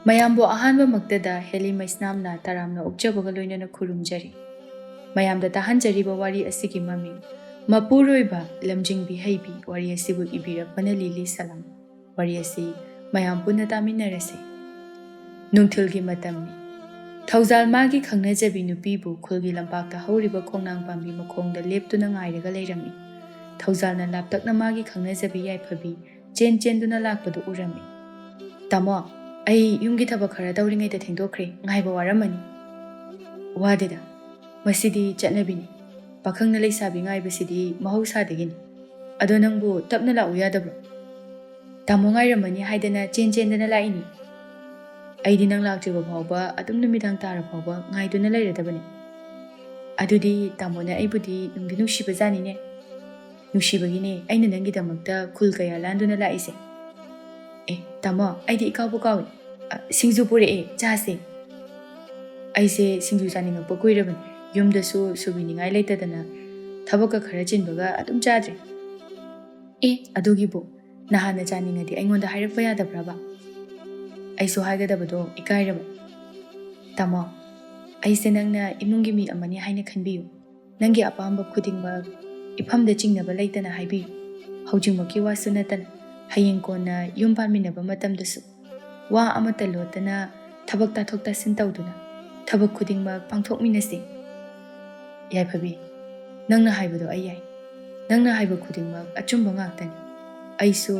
ꯃꯌꯥꯝꯕꯨ ꯑꯍꯥꯟꯕꯃꯛꯇꯗ ꯍꯦꯂꯤ ꯃꯩꯁꯅꯥꯝꯅ ꯇꯔꯥꯝꯅ ꯑꯣꯛꯆꯕꯒ ꯂꯣꯏꯅꯅ ꯈꯨꯔꯨꯝꯖꯔꯤ꯫ ꯃꯌꯥꯝꯗ ꯇꯥꯍꯟꯖꯔꯤꯕ ꯋꯥꯔꯤ ꯑꯁꯤꯒꯤ ꯃꯃꯤꯡ ꯃꯄꯨꯔꯣꯏꯕ ꯂꯝꯖꯤꯡꯕꯤ ꯍꯩꯕꯤ ꯋꯥꯔꯤ ꯑꯁꯤꯕꯨ ꯏꯕꯤꯔꯛꯄꯅ ꯂꯤꯂꯤ ꯁꯂꯥꯝ꯫ ꯋꯥꯔꯤ ꯑꯁꯤ ꯃꯌꯥꯝ ꯄꯨꯟꯅ ꯇꯥꯃꯤꯟꯅꯔꯁꯤ꯫ ꯅꯨꯡꯊꯤꯜꯒꯤ ꯃꯇꯝꯅꯤ꯫ ꯊꯧꯖꯥꯜ ꯃꯥꯒꯤ ꯈꯪꯅꯖꯕꯤ ꯅꯨꯄꯤꯕꯨ ꯈꯨꯜꯒꯤ ꯂꯝꯄꯥꯛꯇ ꯍꯧꯔꯤꯕ ꯈꯣꯡꯅꯥꯡ ꯄꯥꯝꯕꯤ ꯃꯈꯣꯡꯗ ꯂꯦꯞꯇꯨꯅ ꯉꯥꯏꯔꯒ ꯂꯩꯔꯝꯃꯤ꯫ ꯊꯧꯖꯥꯜꯅ ꯂꯥꯞꯇꯛꯅ ꯃꯥꯒꯤ ꯈꯪꯅꯖꯕꯤ ꯌꯥꯏꯐꯕꯤ ꯆꯦꯟꯗꯨꯅ ꯂꯥꯛꯄꯗꯨ ꯎꯔꯝꯃꯤ꯫ "ꯇꯥꯃꯣ, ꯑꯩ ꯌꯨꯝꯒꯤ ꯊꯕꯛ ꯈꯔ ꯇꯧꯔꯤꯉꯩꯗ ꯊꯦꯡꯗꯣꯛꯈ꯭ꯔꯦ, ꯉꯥꯏꯕ ꯋꯥꯔꯝꯃꯅꯤ." "ꯋꯥꯗꯦꯗ, ꯃꯁꯤꯗꯤ ꯆꯠꯅꯕꯤꯅꯤ. ꯄꯥꯈꯪꯅ ꯂꯩꯁꯥꯕꯤ ꯉꯥꯏꯕꯁꯤꯗꯤ ꯃꯍꯧꯁꯥꯗꯒꯤꯅꯤ. ꯑꯗꯣ ꯅꯪꯕꯨ ꯇꯞꯅ ꯂꯥꯛꯎ ꯌꯥꯗꯕ꯭ꯔꯣ? ꯇꯥꯃꯣ ꯉꯥꯏꯔꯝꯃꯅꯤ ꯍꯥꯏꯗꯅ ꯆꯦꯟꯗꯅ ꯂꯥꯛꯏꯅꯤ꯫ ꯑꯩꯗꯤ ꯅꯪ ꯂꯥꯛꯇ꯭ꯔꯤꯕ ꯐꯥꯎꯕ ꯑꯗꯨꯝ ꯅꯨꯃꯤꯗꯥꯡ ꯇꯥꯔ ꯐꯥꯎꯕ ꯉꯥꯏꯗꯨꯅ ꯂꯩꯔꯗꯕꯅꯤ." "ꯑꯗꯨꯗꯤ ꯇꯥꯃꯣꯅ ꯑꯩꯕꯨꯗꯤ ꯅꯨꯡꯗꯤ ꯅꯨꯡꯁꯤꯕꯖꯥꯅꯤꯅꯦ." "ꯅꯨꯡꯁꯤꯕꯒꯤꯅꯦ ꯑꯩꯅ ꯅꯪꯒꯤꯗꯃꯛꯇ ꯈꯨꯜ ꯀꯌꯥ ꯂꯥꯟꯗꯨꯅ ꯂꯥꯛꯏꯁꯦ." "ꯑꯦ ꯇꯥꯃꯣ, ꯑꯩꯗꯤ ꯏꯀꯥꯎꯕꯨ ꯀꯥꯎꯏ. ꯁꯤꯡꯖꯨ ꯄꯨꯔꯛꯑꯦ, ꯆꯥꯁꯦ." "ꯑꯩꯁꯦ ꯁꯤꯡꯖꯨ ꯆꯥꯅꯤꯡꯉꯛꯄ ꯀꯨꯏꯔꯕꯅꯤ. ꯌꯨꯝꯗꯁꯨ ꯁꯨꯕꯤꯅꯤꯡꯉꯥꯏ ꯂꯩꯇꯗꯅ ꯊꯕꯛꯀ ꯈꯔ ꯆꯤꯟꯕꯒ ꯑꯗꯨꯝ ꯆꯥꯗ꯭ꯔꯦ." "ꯑꯦ ꯑꯗꯨꯒꯤꯕꯨ ꯅꯍꯥꯟꯅ ꯆꯥꯅꯤꯡꯉꯗꯤ ꯑꯩꯉꯣꯟꯗ ꯍꯥꯏꯔꯛꯄ ꯌꯥꯗꯕ꯭ꯔꯕ?" "ꯑꯩꯁꯨ ꯍꯥꯏꯒꯗꯕꯗꯣ ꯏꯀꯥꯏꯔꯕ." "ꯇꯥꯃꯣ, ꯑꯩꯁꯦ ꯅꯪꯅ ꯏꯃꯨꯡꯒꯤ ꯃꯤ ꯑꯃꯅꯤ ꯍꯥꯏꯅ ꯈꯟꯕꯤꯌꯨ. ꯅꯪꯒꯤ ꯑꯄꯥꯝꯕ ꯈꯨꯗꯤꯡꯃꯛ ꯏꯐꯝꯗ ꯆꯤꯡꯅꯕ ꯂꯩꯇꯅ ꯍꯥꯏꯕꯤꯌꯨ. ꯍꯧꯖꯤꯛꯃꯛꯀꯤ ꯋꯥꯁꯨ ꯅꯠꯇꯅ ꯍꯌꯦꯡ ꯀꯣꯟꯅ ꯌꯨꯝ ꯄꯥꯟꯃꯤꯟꯅꯕ ꯃꯇꯝꯗꯁꯨ ꯋꯥ ꯑꯃꯠꯇ ꯂꯣꯠꯇꯅ ꯊꯕꯛ ꯇꯥꯊꯣꯛ ꯇꯥꯁꯤꯟ ꯇꯧꯗꯨꯅ ꯊꯕꯛ ꯈꯨꯗꯤꯡꯃꯛ ꯄꯥꯡꯊꯣꯛꯃꯤꯟꯅꯁꯤ." "ꯌꯥꯏꯐꯕꯤ, ꯅꯪꯅ ꯍꯥꯏꯕꯗꯣ ꯑꯩ ꯌꯥꯏ. ꯅꯪꯅ ꯍꯥꯏꯕ ꯈꯨꯗꯤꯡꯃꯛ ꯑꯆꯨꯝꯕ ꯉꯥꯛꯇꯅꯤ. ꯑꯩꯁꯨ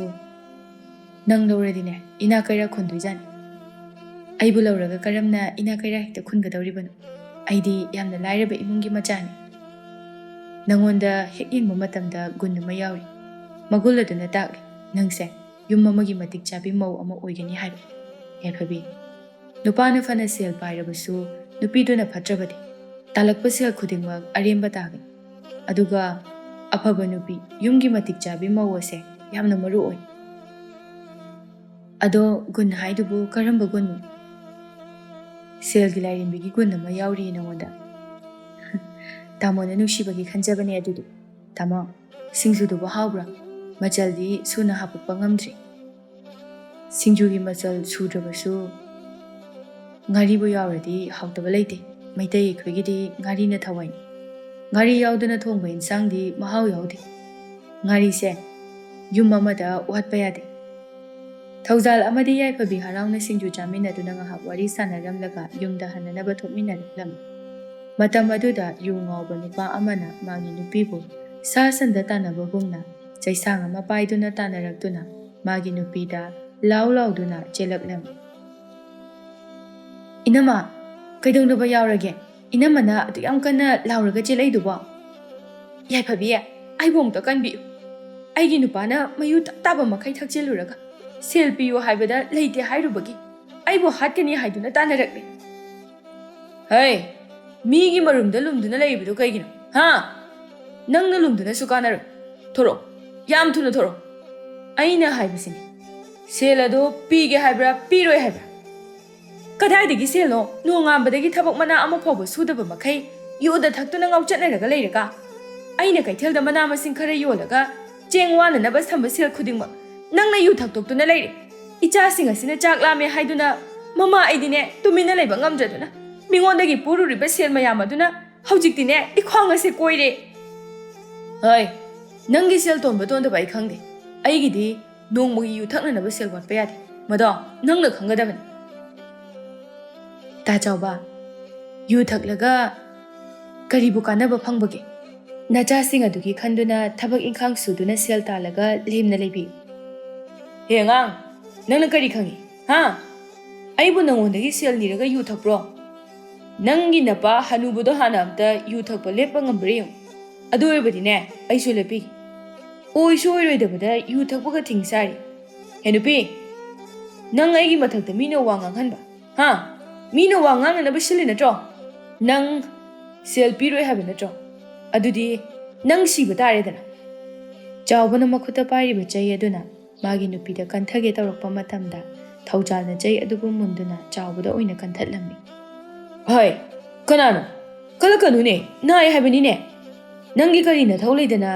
ꯅꯪ ꯂꯧꯔꯗꯤꯅꯦ ꯏꯅꯥ ꯀꯩꯔꯥꯛ ꯈꯨꯟꯗꯣꯏꯖꯥꯅꯤ." "ꯑꯩꯕꯨ ꯂꯧꯔꯒ ꯀꯔꯝꯅ ꯏꯅꯥ ꯀꯩꯔꯥꯛ ꯍꯦꯛꯇ ꯈꯨꯟꯒꯗꯧꯔꯤꯕꯅꯣ? ꯑꯩꯗꯤ ꯌꯥꯝꯅ ꯂꯥꯏꯔꯕ ꯏꯃꯨꯡꯒꯤ ꯃꯆꯥꯅꯤ." "ꯅꯪꯉꯣꯟꯗ ꯍꯦꯛ ꯌꯦꯡꯕ ꯃꯇꯝꯗ ꯒꯨꯟ ꯑꯃ ꯌꯥꯎꯔꯤ. ꯃꯒꯨꯟ ꯑꯗꯨꯅ ꯇꯥꯛꯂꯤ ꯅꯪꯁꯦ ꯌꯨꯝ ꯑꯃꯒꯤ ꯃꯇꯤꯛ ꯆꯥꯕꯤ ꯃꯧ ꯑꯃ ꯑꯣꯏꯒꯅꯤ ꯍꯥꯏꯕ." "ꯌꯥꯏꯐꯕꯤ, ꯅꯨꯄꯥꯅ ꯐꯅ ꯁꯦꯜ ꯄꯥꯏꯔꯕꯁꯨ ꯅꯨꯄꯤꯗꯨꯅ ꯐꯠꯇ꯭ꯔꯕꯗꯤ ꯇꯥꯜꯂꯛꯄ ꯁꯦꯜ ꯈꯨꯗꯤꯡꯃꯛ ꯑꯔꯦꯝꯕ ꯇꯥꯒꯅꯤ. ꯑꯗꯨꯒ ꯑꯐꯕ ꯅꯨꯄꯤ, ꯌꯨꯝꯒꯤ ꯃꯇꯤꯛ ꯆꯥꯕꯤ ꯃꯧ ꯑꯁꯦ ꯌꯥꯝꯅ ꯃꯔꯨ ꯑꯣꯏ." "ꯑꯗꯣ ꯒꯨꯟ ꯍꯥꯏꯗꯨꯕꯨ ꯀꯔꯝꯕ ꯒꯨꯟꯅꯣ?" "ꯁꯦꯜꯒꯤ ꯂꯥꯏꯔꯦꯝꯕꯤꯒꯤ ꯒꯨꯟ ꯑꯃ ꯌꯥꯎꯔꯤꯌꯦ ꯅꯉꯣꯟꯗ." "ꯇꯥꯃꯣꯅ ꯅꯨꯡꯁꯤꯕꯒꯤ ꯈꯟꯖꯕꯅꯦ ꯑꯗꯨꯗꯤ." "ꯇꯥꯃꯣ, ꯁꯤꯡꯖꯨꯗꯨꯕꯨ ꯍꯥꯎꯕ꯭ꯔꯥ? ꯃꯆꯜꯗꯤ ꯁꯨꯅ ꯍꯥꯞꯄꯛꯄ ꯉꯝꯗ꯭ꯔꯤ." "ꯁꯤꯡꯖꯨꯒꯤ ꯃꯆꯜ ꯁꯨꯗ꯭ꯔꯕꯁꯨ ꯉꯥꯔꯤꯕꯨ ꯌꯥꯎꯔꯗꯤ ꯍꯥꯎꯇꯕ ꯂꯩꯇꯦ. ꯃꯩꯇꯩ ꯑꯩꯈꯣꯏꯒꯤꯗꯤ ꯉꯥꯔꯤꯅ ꯊꯋꯥꯏꯅꯤ. ꯉꯥꯔꯤ ꯌꯥꯎꯗꯅ ꯊꯣꯡꯕ ꯏꯟꯁꯥꯡꯗꯤ ꯃꯍꯥꯎ ꯌꯥꯎꯗꯦ. ꯉꯥꯔꯤꯁꯦ ꯌꯨꯝ ꯑꯃꯗ ꯋꯥꯠꯄ ꯌꯥꯗꯦ." ꯊꯧꯖꯥꯜ ꯑꯃꯗꯤ ꯌꯥꯏꯐꯕꯤ ꯍꯔꯥꯎꯅ ꯁꯤꯡꯖꯨ ꯆꯥꯃꯤꯟꯅꯗꯨꯅ ꯉꯥꯏꯍꯥꯛ ꯋꯥꯔꯤ ꯁꯥꯟꯅꯔꯝꯂꯒ ꯌꯨꯝꯗ ꯍꯟꯅꯅꯕ ꯊꯣꯛꯃꯤꯟꯅꯔꯛꯂꯝꯃꯤ꯫ ꯃꯇꯝ ꯑꯗꯨꯗ ꯌꯨ ꯉꯥꯎꯕ ꯅꯨꯄꯥ ꯑꯃꯅ ꯃꯥꯒꯤ ꯅꯨꯄꯤꯕꯨ ꯁꯥ ꯁꯟꯗ ꯇꯥꯟꯅꯕꯒꯨꯝꯅ ꯆꯩꯁꯥꯡ ꯑꯃ ꯄꯥꯏꯗꯨꯅ ꯇꯥꯟꯅꯔꯛꯇꯨꯅ ꯃꯥꯒꯤ ꯅꯨꯄꯤꯗ ꯂꯥꯎꯗꯨꯅ ꯆꯦꯜꯂꯛꯂꯝꯃꯤ꯫ "ꯏꯅꯝꯃ, ꯀꯩꯗꯧꯅꯕ ꯌꯥꯎꯔꯒꯦ? ꯏꯅꯝꯃꯅ ꯑꯗꯨ ꯌꯥꯝ ꯀꯟꯅ ꯂꯥꯎꯔꯒ ꯆꯦꯜꯂꯛꯏꯗꯨꯕꯣ?" "ꯌꯥꯏꯐꯕꯤ, ꯑꯩꯕꯨ ꯑꯃꯨꯛꯇ ꯀꯟꯕꯤꯌꯨ. ꯑꯩꯒꯤ ꯅꯨꯄꯥꯅ ꯃꯌꯨ ꯇꯞ ꯇꯥꯕ ꯃꯈꯩ ꯊꯛꯆꯤꯜꯂꯨꯔꯒ ꯁꯦꯜ ꯄꯤꯌꯨ ꯍꯥꯏꯕꯗ ꯂꯩꯇꯦ ꯍꯥꯏꯔꯨꯕꯒꯤ ꯑꯩꯕꯨ ꯍꯥꯠꯀꯅꯤ ꯍꯥꯏꯗꯨꯅ ꯇꯥꯟꯅꯔꯛꯂꯤ." "ꯍꯩ, ꯃꯤꯒꯤ ꯃꯔꯨꯝꯗ ꯂꯨꯝꯗꯨꯅ ꯂꯩꯔꯤꯕꯗꯨ ꯀꯩꯒꯤꯅꯣ? ꯍꯥ? ꯅꯪꯅ ꯂꯨꯝꯗꯨꯅꯁꯨ ꯀꯥꯟꯅꯔꯣꯏ. ꯊꯣꯔꯛꯑꯣ, ꯌꯥꯝ ꯊꯨꯅ ꯊꯣꯔꯛꯑꯣ. ꯑꯩꯅ ꯍꯥꯏꯕꯁꯤꯅꯤ. ꯁꯦꯜ ꯑꯗꯨ ꯄꯤꯒꯦ ꯍꯥꯏꯕ꯭ꯔꯥ ꯄꯤꯔꯣꯏ ꯍꯥꯏꯕ꯭ꯔꯥ?" "ꯀꯗꯥꯏꯗꯒꯤ ꯁꯦꯜꯅೋ? ꯅꯣꯡꯉꯥꯟꯕꯗꯒꯤ ꯊꯕꯛ ꯃꯅꯥ ꯑꯃ ꯐꯥꯎꯕ ꯁꯨꯗꯕ ꯃꯈꯩ ꯌꯨꯗ ꯊꯛꯇꯨꯅ ꯉꯥꯎꯆꯠꯅꯔꯒ ꯂꯩꯔꯒ ꯑꯩꯅ ꯀꯩꯊꯦꯜꯗ ꯃꯅꯥ ꯃꯁꯤꯡ ꯈꯔ ꯌꯣꯜꯂꯒ ꯆꯦꯡ ꯋꯥꯅꯅꯕ ꯊꯝꯕ ꯁꯦꯜ ꯈꯨꯗꯤꯡꯃꯛ ꯅꯪꯅ ꯌꯨ ꯊꯛꯇꯣꯛꯇꯨꯅ ꯂꯩꯔꯦ. ꯏꯆꯥꯁꯤꯡ ꯑꯁꯤꯅ ꯆꯥꯛ ꯂꯥꯝꯃꯦ ꯍꯥꯏꯗꯨꯅ ꯃꯃꯥ ꯑꯩꯗꯤꯅꯦ ꯇꯨꯃꯤꯟꯅ ꯂꯩꯕ ꯉꯝꯗ꯭ꯔꯗꯨꯅ ꯃꯤꯉꯣꯟꯗꯒꯤ ꯄꯨꯔꯨꯔꯤꯕ ꯁꯦꯜ ꯃꯌꯥꯝ ꯑꯗꯨꯅ ꯍꯧꯖꯤꯛꯇꯤꯅꯦ ꯏꯈ꯭ꯋꯥꯡ ꯑꯁꯦ ꯀꯣꯏꯔꯦ." "ꯍꯩ, ꯅꯪꯒꯤ ꯁꯦꯜ ꯇꯣꯟꯕ ꯇꯣꯟꯗꯕ ꯑꯩ ꯈꯪꯗꯦ. ꯑꯩꯒꯤꯗꯤ ꯅꯣꯡꯃꯒꯤ ꯌꯨ ꯊꯛꯅꯅꯕ ꯁꯦꯜ ꯋꯥꯠꯄ ꯌꯥꯗꯦ. ꯃꯗꯣ ꯅꯪꯅ ꯈꯪꯒꯗꯕꯅꯤ." "ꯇꯥ ꯆꯥꯎꯕ, ꯌꯨ ꯊꯛꯂꯒ ꯀꯔꯤꯕꯨ ꯀꯥꯟꯅꯕ ꯐꯪꯕꯒꯦ? ꯅꯆꯥꯁꯤꯡ ꯑꯗꯨꯒꯤ ꯈꯟꯗꯨꯅ ꯊꯕꯛ ꯏꯪꯈꯥꯡ ꯁꯨꯗꯨꯅ ꯁꯦꯜ ꯇꯥꯜꯂꯒ ꯂꯦꯝꯅ ꯂꯩꯕꯤꯌꯨ." "ꯍꯦ ꯑꯉꯥꯡ, ꯅꯪꯅ ꯀꯔꯤ ꯈꯪꯉꯤ? ꯍꯥ? ꯑꯩꯕꯨ ꯅꯪꯉꯣꯟꯗꯒꯤ ꯁꯦꯜ ꯅꯤꯔꯒ ꯌꯨ ꯊꯛꯄ꯭ꯔꯣ? ꯅꯪꯒꯤ ꯅꯄꯥ ꯍꯅꯨꯕꯗꯣ ꯍꯥꯟꯅ ꯑꯝꯇ ꯌꯨ ꯊꯛꯄ ꯂꯦꯞꯄ ꯉꯝꯕ꯭ꯔꯥ ꯌꯦꯡꯉꯨ. ꯑꯗꯨ ꯑꯣꯏꯔꯕꯗꯤꯅꯦ ꯑꯩꯁꯨ ꯂꯦꯞꯄꯤꯒꯦ. ꯑꯣꯏꯁꯨ ꯑꯣꯏꯔꯣꯏꯗꯕꯗ ꯌꯨ ꯊꯛꯄꯒ ꯊꯤꯡ ꯁꯥꯔꯤ. ꯍꯦ ꯅꯨꯄꯤ, ꯅꯪ ꯑꯩꯒꯤ ꯃꯊꯛꯇ ꯃꯤꯅ ꯋꯥ ꯉꯥꯡꯍꯟꯕ? ꯍꯥ? ꯃꯤꯅ ꯋꯥ ꯉꯥꯡꯅꯅꯕ ꯁꯤꯜꯂꯤ ꯅꯠꯇ꯭ꯔꯣ? ꯅꯪ ꯁꯦꯜ ꯄꯤꯔꯣꯏ ꯍꯥꯏꯕ ꯅꯠꯇ꯭ꯔꯣ? ꯑꯗꯨꯗꯤ ꯅꯪ ꯁꯤꯕ ꯇꯥꯔꯦꯗꯅ." ꯆꯥꯎꯕꯅ ꯃꯈꯨꯠꯇ ꯄꯥꯏꯔꯤꯕ ꯆꯩ ꯑꯗꯨꯅ ꯃꯥꯒꯤ ꯅꯨꯄꯤꯗ ꯀꯟꯊꯒꯦ ꯇꯧꯔꯛꯄ ꯃꯇꯝꯗ ꯊꯧꯖꯥꯜꯅ ꯆꯩ ꯑꯗꯨꯕꯨ ꯃꯨꯟꯗꯨꯅ ꯆꯥꯎꯕꯗ ꯑꯣꯏꯅ ꯀꯟꯊꯠꯂꯝꯃꯤ꯫ "ꯍꯩ, ꯀꯅꯥꯅꯣ? ꯀꯜꯂꯛꯀꯅꯨꯅꯦ, ꯅꯥꯏ ꯍꯥꯏꯕꯅꯤꯅꯦ. ꯅꯪꯒꯤ ꯀꯔꯤ ꯅꯊꯧ ꯂꯩꯗꯅ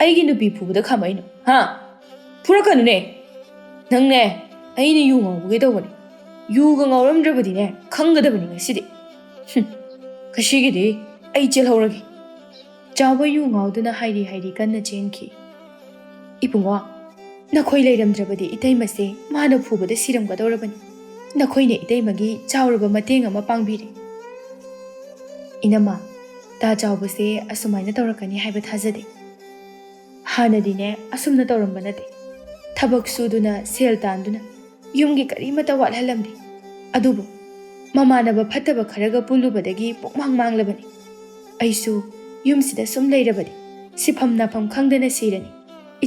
ꯑꯩꯒꯤ ꯅꯨꯄꯤ ꯐꯨꯕꯗ ꯈꯥꯝꯃꯛꯏꯅꯣ? ꯍꯥ? ꯐꯨꯔꯛꯀꯅꯨꯅꯦ. ꯅꯪꯅꯦ ꯑꯩꯅ ꯌꯨ ꯉꯥꯎꯕꯒꯤ ꯇꯧꯕꯅꯤ. ꯌꯨꯒ ꯉꯥꯎꯔꯝꯗ꯭ꯔꯕꯗꯤꯅꯦ ꯈꯪꯒꯗꯕꯅꯤ ꯉꯁꯤꯗꯤ ꯉꯁꯤꯒꯤꯗꯤ ꯑꯩ ꯆꯦꯜꯍꯧꯔꯒꯦ ꯆꯥꯎꯕ ꯌꯨ ꯉꯥꯎꯗꯨꯅ ꯍꯥꯏꯔꯤ ꯍꯥꯏꯔꯤ ꯀꯟꯅ ꯆꯦꯟꯈꯤ ꯏꯕꯨꯡꯉꯣ ꯅꯈꯣꯏ ꯂꯩꯔꯝꯗ꯭ꯔꯕꯗꯤ ꯏꯇꯩꯃꯁꯦ ꯃꯥꯅ ꯐꯨꯕꯗ ꯁꯤꯔꯝꯒꯗꯧꯔꯕꯅꯤ ꯅꯈꯣꯏꯅ ꯏꯇꯩꯃꯒꯤ ꯆꯥꯎꯔꯕ ꯃꯇꯦꯡ ꯑꯃ ꯄꯥꯡꯕꯤꯔꯦ ꯏꯅꯝꯃ ꯇꯥ ꯆꯥꯎꯕꯁꯦ ꯑꯁꯨꯃꯥꯏꯅ ꯇꯧꯔꯛꯀꯅꯤ ꯍꯥꯏꯕ ꯊꯥꯖꯗꯦ ꯍꯥꯟꯅꯗꯤꯅꯦ ꯑꯁꯨꯝꯅ ꯇꯧꯔꯝꯕ ꯅꯠꯇꯦ ꯊꯕꯛ ꯁꯨꯗꯨꯅ ꯁꯦꯜ ꯇꯥꯟꯗꯨꯅ ꯌꯨꯝꯒꯤ ꯀꯔꯤꯃꯠꯇ ꯋꯥꯠꯍꯜꯂꯝꯗꯦ ꯑꯗꯨꯕꯨ ꯃꯃꯥꯟꯅꯕ ꯐꯠꯇꯕ ꯈꯔꯒ ꯄꯨꯜꯂꯨꯕꯗꯒꯤ ꯄꯨꯛꯃꯥꯡ ꯃꯥꯡꯂꯕꯅꯤ ꯑꯩꯁꯨ ꯌꯨꯝꯁꯤꯗ ꯁꯨꯝ ꯂꯩꯔꯕꯗꯤ ꯁꯤꯐꯝ ꯅꯥꯐꯝ ꯈꯪꯗꯅ ꯁꯤꯔꯅꯤ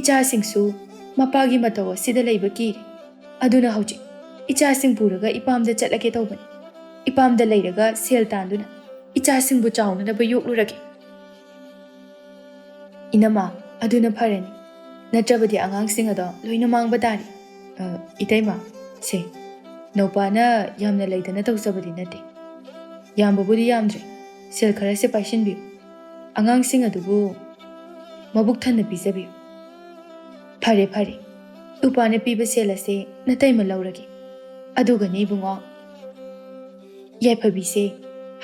ꯏꯆꯥꯁꯤꯡꯁꯨ ꯃꯄꯥꯒꯤ ꯃꯇꯧ ꯑꯁꯤꯗ ꯂꯩꯕ ꯀꯤꯔꯦ ꯑꯗꯨꯅ ꯍꯧꯖꯤꯛ ꯏꯆꯥꯁꯤꯡ ꯄꯨꯔꯒ ꯏꯄꯥꯝꯗ ꯆꯠꯂꯒꯦ ꯇꯧꯕꯅꯤ ꯏꯄꯥꯝꯗ ꯂꯩꯔꯒ ꯁꯦꯜ ꯇꯥꯟꯗꯨꯅ ꯏꯆꯥꯁꯤꯡꯕꯨ ꯆꯥꯎꯅꯅꯕ ꯌꯣꯛꯂꯨꯔꯒꯦ ꯏꯅꯝꯃ ꯑꯗꯨꯅ ꯐꯔꯅꯤ ꯅꯠꯇ꯭ꯔꯕꯗꯤ ꯑꯉꯥꯡꯁꯤꯡ ꯑꯗꯣ ꯂꯣꯏꯅ ꯃꯥꯡꯕ ꯇꯥꯔꯤ ꯏꯇꯩꯃ ꯁꯦ ꯅꯧꯄꯥꯅ ꯌꯥꯝꯅ ꯂꯩꯗꯅ ꯇꯧꯖꯕꯗꯤ ꯅꯠꯇꯦ ꯌꯥꯝꯕꯕꯨꯗꯤ ꯌꯥꯝꯗ꯭ꯔꯦ ꯁꯦꯜ ꯈꯔꯁꯦ ꯄꯥꯏꯁꯤꯟꯕꯤꯌꯨ ꯑꯉꯥꯡꯁꯤꯡ ꯑꯗꯨꯕꯨ ꯃꯕꯨꯛ ꯊꯟꯅ ꯄꯤꯖꯕꯤꯌꯨ ꯐꯔꯦ ꯐꯔꯦ ꯎꯄꯥꯅ ꯄꯤꯕ ꯁꯦꯜ ꯑꯁꯦ ꯅꯇꯩꯃ ꯂꯧꯔꯒꯦ ꯑꯗꯨꯒꯅꯦ ꯏꯕꯨꯡꯉꯣ ꯌꯥꯏꯐꯕꯤꯁꯦ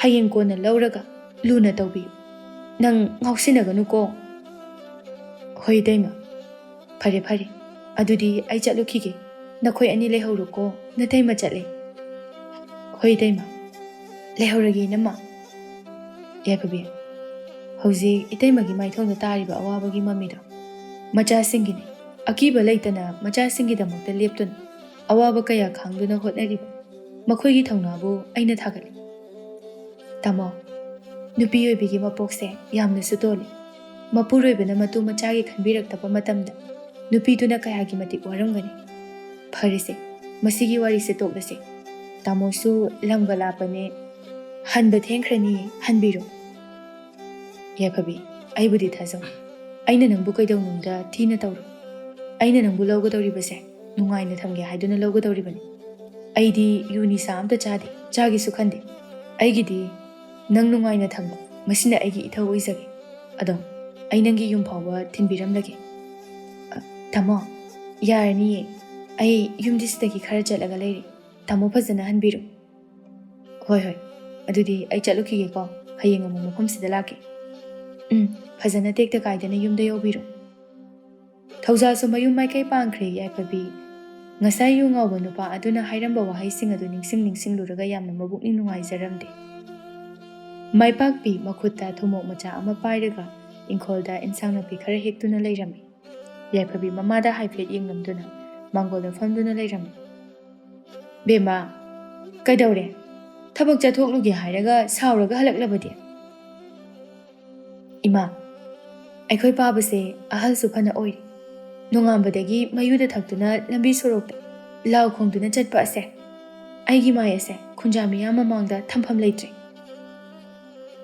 ꯍꯌꯦꯡ ꯀꯣꯟꯅ ꯂꯧꯔꯒ ꯂꯨꯅ ꯇꯧꯕꯤꯌꯨ ꯅꯪ ꯉꯥꯎꯁꯤꯟꯅꯒꯅꯨꯀꯣ ꯍꯣꯏ ꯏꯇꯩꯃ ꯐꯔꯦ ꯐꯔꯦ ꯑꯗꯨꯗꯤ ꯑꯩ ꯆꯠꯂꯨꯈꯤꯒꯦ ꯅꯈꯣꯏ ꯑꯅꯤ ꯂꯩꯍꯧꯔꯣꯀꯣ ꯅꯇꯩꯃ ꯆꯠꯂꯦ ꯍꯣꯏ ꯏꯇꯩꯃ ꯂꯩꯍꯧꯔꯒꯦ ꯏꯅꯝꯃ ꯌꯥꯏꯐꯕꯤ ꯍꯧꯖꯤꯛ ꯏꯇꯩꯃꯒꯤ ꯃꯥꯏꯊꯣꯡꯗ ꯇꯥꯔꯤꯕ ꯑꯋꯥꯕꯒꯤ ꯃꯃꯤꯗꯣ ꯃꯆꯥꯁꯤꯡꯒꯤꯅꯤ ꯑꯀꯤꯕ ꯂꯩꯇꯅ ꯃꯆꯥꯁꯤꯡꯒꯤꯗꯃꯛꯇ ꯂꯦꯞꯇꯨꯅ ꯑꯋꯥꯕ ꯀꯌా ꯈꯥꯡꯗꯨꯅ ꯍꯣꯠꯅꯔꯤꯕ ꯃꯈꯣꯏꯒꯤ ꯊꯧꯅꯥꯕꯨ ꯑꯩꯅ ꯊꯥꯒꯠꯂꯤ ꯇꯥꯃꯣ ꯅꯨꯄꯤ ꯑꯣꯏꯕꯤꯒꯤ ꯃꯄꯣꯛꯁꯦ ꯌꯥꯝꯅꯁꯨ ꯇꯣꯜꯂꯤ ꯃꯄꯨꯔꯣꯏꯕꯅ ꯃꯇꯨ ꯃꯆꯥꯒꯤ ꯈꯟꯕꯤꯔꯛꯇꯕ ꯃꯇꯝꯗ ꯅꯨꯄꯤꯗꯨꯅ ꯀꯌꯥꯒꯤ ꯃꯇꯤꯛ ꯋꯥꯔꯝꯒꯅꯤ ꯐꯔꯦꯁꯦ ꯃꯁꯤꯒꯤ ꯋꯥꯔꯤꯁꯦ ꯇꯣꯛꯂꯁꯦ ꯇꯥꯃꯣꯁꯨ ꯂꯝꯒ ꯂꯥꯞꯄꯅꯦ ꯍꯟꯕ ꯊꯦꯡꯈ꯭ꯔꯅꯤ ꯍꯟꯕꯤꯔꯣ ꯌꯥꯏꯐꯕꯤ ꯑꯩꯕꯨꯗꯤ ꯊꯥꯖꯧ ꯑꯩꯅ ꯅꯪꯕꯨ ꯀꯩꯗꯧꯅꯨꯡꯗ ꯊꯤꯅ ꯇꯧꯔꯣ ꯑꯩꯅ ꯅꯪꯕꯨ ꯂꯧꯒꯗꯧꯔꯤꯕꯁꯦ ꯅꯨꯡꯉꯥꯏꯅ ꯊꯝꯒꯦ ꯍꯥꯏꯗꯨꯅ ꯂꯧꯒꯗꯧꯔꯤꯕꯅꯤ ꯑꯩꯗꯤ ꯌꯨ ꯅꯤꯁꯥ ꯑꯝꯇ ꯆꯥꯗꯦ ꯆꯥꯒꯦꯁꯨ ꯈꯟꯗꯦ ꯑꯩꯒꯤꯗꯤ ꯅꯪ ꯅꯨꯡꯉꯥꯏꯅ ꯊꯝꯕ ꯃꯁꯤꯅ ꯑꯩꯒꯤ ꯏꯊꯧ ꯑꯣꯏꯖꯒꯦ ꯑꯗꯣ ꯑꯩ ꯅꯪꯒꯤ ꯌꯨꯝ ꯐꯥꯎꯕ ꯊꯤꯟꯕꯤꯔꯝꯂꯒꯦ ꯇꯥꯃꯣ ꯌꯥꯔꯅꯤꯌꯦ ꯑꯩ ꯌꯨꯝꯗꯤ ꯁꯤꯗꯒꯤ ꯈꯔ ꯆꯠꯂꯒ ꯂꯩꯔꯦ ꯇꯥꯃꯣ ꯐꯖꯅ ꯍꯟꯕꯤꯔꯣ ꯍꯣꯏ ꯍꯣꯏ ꯑꯗꯨꯗꯤ ꯑꯩ ꯆꯠꯂꯨꯈꯤꯒꯦꯀꯣ ꯍꯌꯦꯡ ꯑꯃꯨꯛ ꯃꯐꯝꯁꯤꯗ ꯂꯥꯛꯀꯦ ꯐꯖꯅ ꯇꯦꯛꯇ ꯀꯥꯏꯗꯅ ꯌꯨꯝꯗ ꯌꯧꯕꯤꯔꯣ ꯊꯧꯖꯥꯜꯁꯨ ꯃꯌꯨꯝ ꯃꯥꯏꯀꯩ ꯄꯥꯡꯈ꯭ꯔꯦ ꯌꯥꯏꯐꯕꯤ ꯉꯁꯥꯏ ꯌꯨ ꯉꯥꯎꯕ ꯅꯨꯄꯥ ꯑꯗꯨꯅ ꯍꯥꯏꯔꯝꯕ ꯋꯥꯍꯩꯁꯤꯡ ꯑꯗꯨ ꯅꯤꯡꯁꯤꯡꯂꯨꯔꯒ ꯌꯥꯝꯅ ꯃꯕꯨꯛꯅꯤꯡ ꯅꯨꯡꯉꯥꯏꯖꯔꯝꯗꯦ ꯃꯥꯏꯄꯥꯛꯄꯤ ꯃꯈꯨꯠꯇ ꯊꯨꯃꯣꯛ ꯃꯆꯥ ꯑꯃ ꯄꯥꯏꯔꯒ ꯏꯪꯈꯣꯜꯗ ꯏꯟꯁꯥꯡ ꯅꯥꯄꯤ ꯈꯔ ꯍꯦꯛꯇꯨꯅ ꯂꯩꯔꯝꯃꯤ ꯌꯥꯏꯐꯕꯤ ꯃꯃꯥꯗ ꯍꯥꯏꯐꯦꯠ ꯌꯦꯡꯂꯝꯗꯨꯅ ꯃꯥꯡꯒꯣꯜꯗ ꯐꯝꯗꯨꯅ ꯂꯩꯔꯝꯃꯤ ꯕꯦꯝꯃ ꯀꯩꯗꯧꯔꯦ ꯊꯕꯛ ꯆꯠꯊꯣꯛꯂꯨꯒꯦ ꯍꯥꯏꯔꯒ ꯁꯥꯎꯔꯒ ꯍꯜꯂꯛꯂꯕꯗꯤ ꯏꯃꯥ ꯑꯩꯈꯣꯏ ꯄꯥꯕꯁꯦ ꯑꯍꯜꯁꯨ ꯐꯅ ꯑꯣꯏꯔꯤ ꯅꯣꯡꯉꯥꯟꯕꯗꯒꯤ ꯃꯌꯨꯗ ꯊꯛꯇꯨꯅ ꯂꯝꯕꯤ ꯁꯣꯔꯣꯛꯇ ꯂꯥꯎ ꯈꯣꯡꯗꯨꯅ ꯆꯠꯄ ꯑꯁꯦ ꯑꯩꯒꯤ ꯃꯥꯏ ꯑꯁꯦ ꯈꯨꯟꯖꯥ ꯃꯤꯌꯥꯝ ꯃꯃꯥꯡꯗ ꯊꯝꯐꯝ ꯂꯩꯇ꯭ꯔꯦ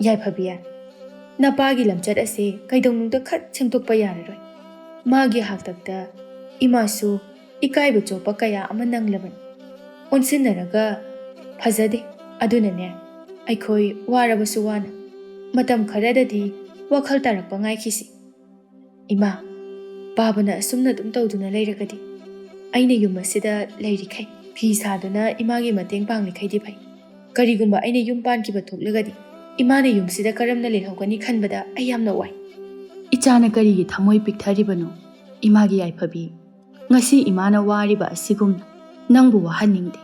ꯌꯥꯏꯐꯕꯤ ꯅꯄꯥꯒꯤ ꯂꯝꯆꯠ ꯑꯁꯤ ꯀꯩꯗꯧꯅꯨꯡꯗ ꯈꯠ ꯁꯦꯝꯗꯣꯛꯄ ꯌꯥꯔꯔꯣꯏ ꯃꯥꯒꯤ ꯍꯥꯛꯇꯛꯇ ꯏꯃꯥꯁꯨ ꯏꯀꯥꯏꯕ ꯆꯣꯞꯄ ꯀꯌా ꯑꯃ ꯅꯪꯂꯕꯅꯤ ꯑꯣꯟꯁꯤꯟꯅꯔꯒ ꯐꯖꯗꯦ ꯑꯗꯨꯅꯅꯦ ꯑꯩꯈꯣꯏ ꯋꯥꯔꯕꯁꯨ ꯋꯥꯅ ꯃꯇꯝ ꯈꯔꯗꯗꯤ ꯋꯥꯈꯜ ꯇꯥꯔꯛꯄ ꯉꯥꯏꯈꯤꯁꯤ ꯏꯃꯥ ꯄꯥꯕꯅ ꯑꯁꯨꯝꯅ ꯑꯗꯨꯝ ꯇꯧꯗꯨꯅ ꯂꯩꯔꯒꯗꯤ ꯑꯩꯅ ꯌꯨꯝ ꯑꯁꯤꯗ ꯂꯩꯔꯤꯈꯩ ꯐꯤ ꯁꯥꯗꯨꯅ ꯏꯃꯥꯒꯤ ꯃꯇꯦꯡ ꯄꯥꯡꯂꯤꯈꯩꯗꯤ ꯐꯩ ꯀꯔꯤꯒꯨꯝꯕ ꯑꯩꯅ ꯌꯨꯝ ꯄꯥꯟꯈꯤꯕ ꯊꯣꯛꯂꯒꯗꯤ ꯏꯃꯥꯅ ꯌꯨꯝꯁꯤꯗ ꯀꯔꯝꯅ ꯂꯩꯍꯧꯒꯅꯤ ꯈꯟꯕꯗ ꯑꯩ ꯌꯥꯝꯅ ꯋꯥꯏ ꯏꯆꯥꯅ ꯀꯔꯤꯒꯤ ꯊꯃꯣꯏ ꯄꯤꯛꯊꯔꯤꯕꯅꯣ ꯏꯃꯥꯒꯤ ꯌꯥꯏꯐꯕꯤ ꯉꯁꯤ ꯏꯃꯥꯅ ꯋꯥꯔꯤꯕ ꯑꯁꯤꯒꯨꯝꯅ ꯅꯪꯕꯨ ꯋꯥꯍꯟꯅꯤꯡꯗꯦ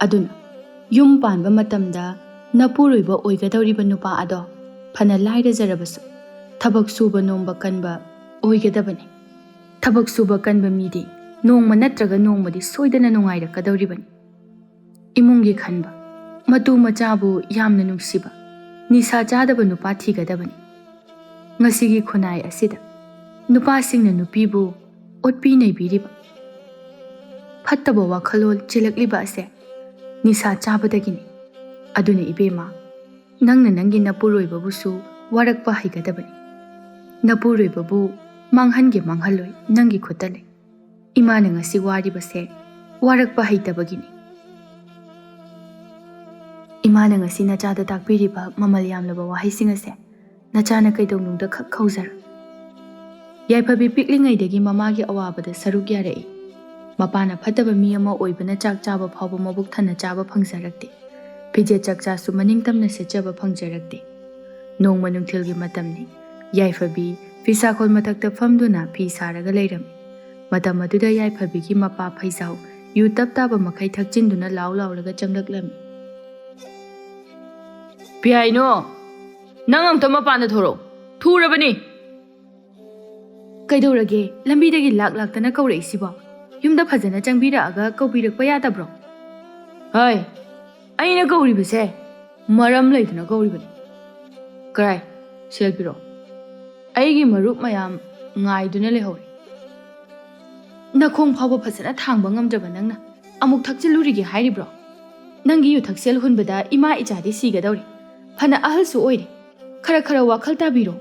ꯑꯗꯨꯅ ꯌꯨꯝ ꯄꯥꯟꯕ ꯃꯇꯝꯗ ꯅꯄꯨꯔꯣꯏꯕ ꯑꯣꯏꯒꯗꯧꯔꯤꯕ ꯅꯨꯄꯥ ꯑꯗꯣ ꯐꯅ ꯂꯥꯏꯔꯖꯔꯕꯁꯨ ꯊꯕꯛ ꯁꯨꯕ ꯅꯣꯝꯕ ꯀꯟꯕ ꯑꯣꯏꯒꯗꯕꯅꯤ ꯊꯕꯛ ꯁꯨꯕ ꯀꯟꯕ ꯃꯤꯗꯤ ꯅꯣꯡꯃ ꯅꯠꯇ꯭ꯔꯒ ꯅꯣꯡꯃꯗꯤ ꯁꯣꯏꯗꯅ ꯅꯨꯡꯉꯥꯏꯔꯛꯀꯗꯧꯔꯤꯕꯅꯤ ꯏꯃꯨꯡꯒꯤ ꯈꯟꯕ ꯃꯇꯨ ꯃꯆꯥꯕꯨ ꯌꯥꯝꯅ ꯅꯨꯡꯁꯤꯕ ꯅꯤꯁꯥ ꯆꯥꯗꯕ ꯅꯨꯄꯥ ꯊꯤꯒꯗꯕꯅꯤ ꯉꯁꯤꯒꯤ ꯈꯨꯟꯅꯥꯏ ꯑꯁꯤꯗ ꯅꯨꯄꯥꯁꯤꯡꯅ ꯅꯨꯄꯤꯕꯨ ꯑꯣꯠꯄꯤ ꯅꯩꯕꯤꯔꯤꯕ ꯐꯠꯇꯕ ꯋꯥꯈꯜꯂꯣꯟ ꯆꯦꯜꯂꯛꯂꯤꯕ ꯑꯁꯦ ꯅꯤꯁꯥ ꯆꯥꯕꯗꯒꯤꯅꯤ ꯑꯗꯨꯅ ꯏꯕꯦꯝꯃ ꯅꯪꯅ ꯅꯪꯒꯤ ꯅꯄꯨꯔꯣꯏꯕꯕꯨꯁꯨ ꯋꯥꯔꯛꯄ ꯍꯩꯒꯗꯕꯅꯤ ꯅꯄꯨꯔꯣꯏꯕꯕꯨ ꯃꯥꯡꯍꯟꯒꯦ ꯃꯥꯡꯍꯜꯂꯣꯏ ꯅꯪꯒꯤ ꯈꯨꯠꯇ ꯂꯩ ꯏꯃꯥꯅ ꯉꯁꯤ ꯋꯥꯔꯤꯕꯁꯦ ꯋꯥꯔꯛꯄ ꯍꯩꯇꯕꯒꯤꯅꯤ ꯏꯃꯥꯅ ꯉꯁꯤ ꯅꯆꯥꯗ ꯇꯥꯛꯄꯤꯔꯤꯕ ꯃꯃꯜ ꯌꯥꯝꯂꯕ ꯋꯥꯍꯩꯁꯤꯡ ꯑꯁꯦ ꯅꯆꯥꯅ ꯀꯩꯗꯧꯅꯨꯡꯗ ꯈꯛ ꯈꯧꯖꯔꯣ ꯌꯥꯏꯐꯕꯤ ꯄꯤꯛꯂꯤꯉꯩꯗꯒꯤ ꯃꯃꯥꯒꯤ ꯑꯋꯥꯕꯗ ꯁꯔꯨꯛ ꯌꯥꯔꯛꯏ Mapana fataba mi ama oibana chak chaba phawba mabuk thana chaba phangjarakte. Phije chakchasu maningtamna sechaba phangjarakte. Nongma nungthilgi matamni yaifabi fisakhol mathakta famduna phi saraga leirami. Matam aduda yaifabigi mapa phaisau yu taptaba makhai thakchinduna law lawraga changlaklami. Piaino nang amta mapana thoro thurabani. Kaidorage lambidagi laktana kauraisibo. Yumda phajana changbiraaga kaubirakpa yadabro. Hai aina kauribase maram leiduna kauribani. Karai selpiro. Aigi marup mayam ngaiduna lehori. Nakhong phawba phajana thangba ngamjaba nangna amuk thakchilurigi hairibro. Nangi yu thaksel hunbada ima ichadi sigadawri. Phana ahalsu oire. Khara wakhal tabiro.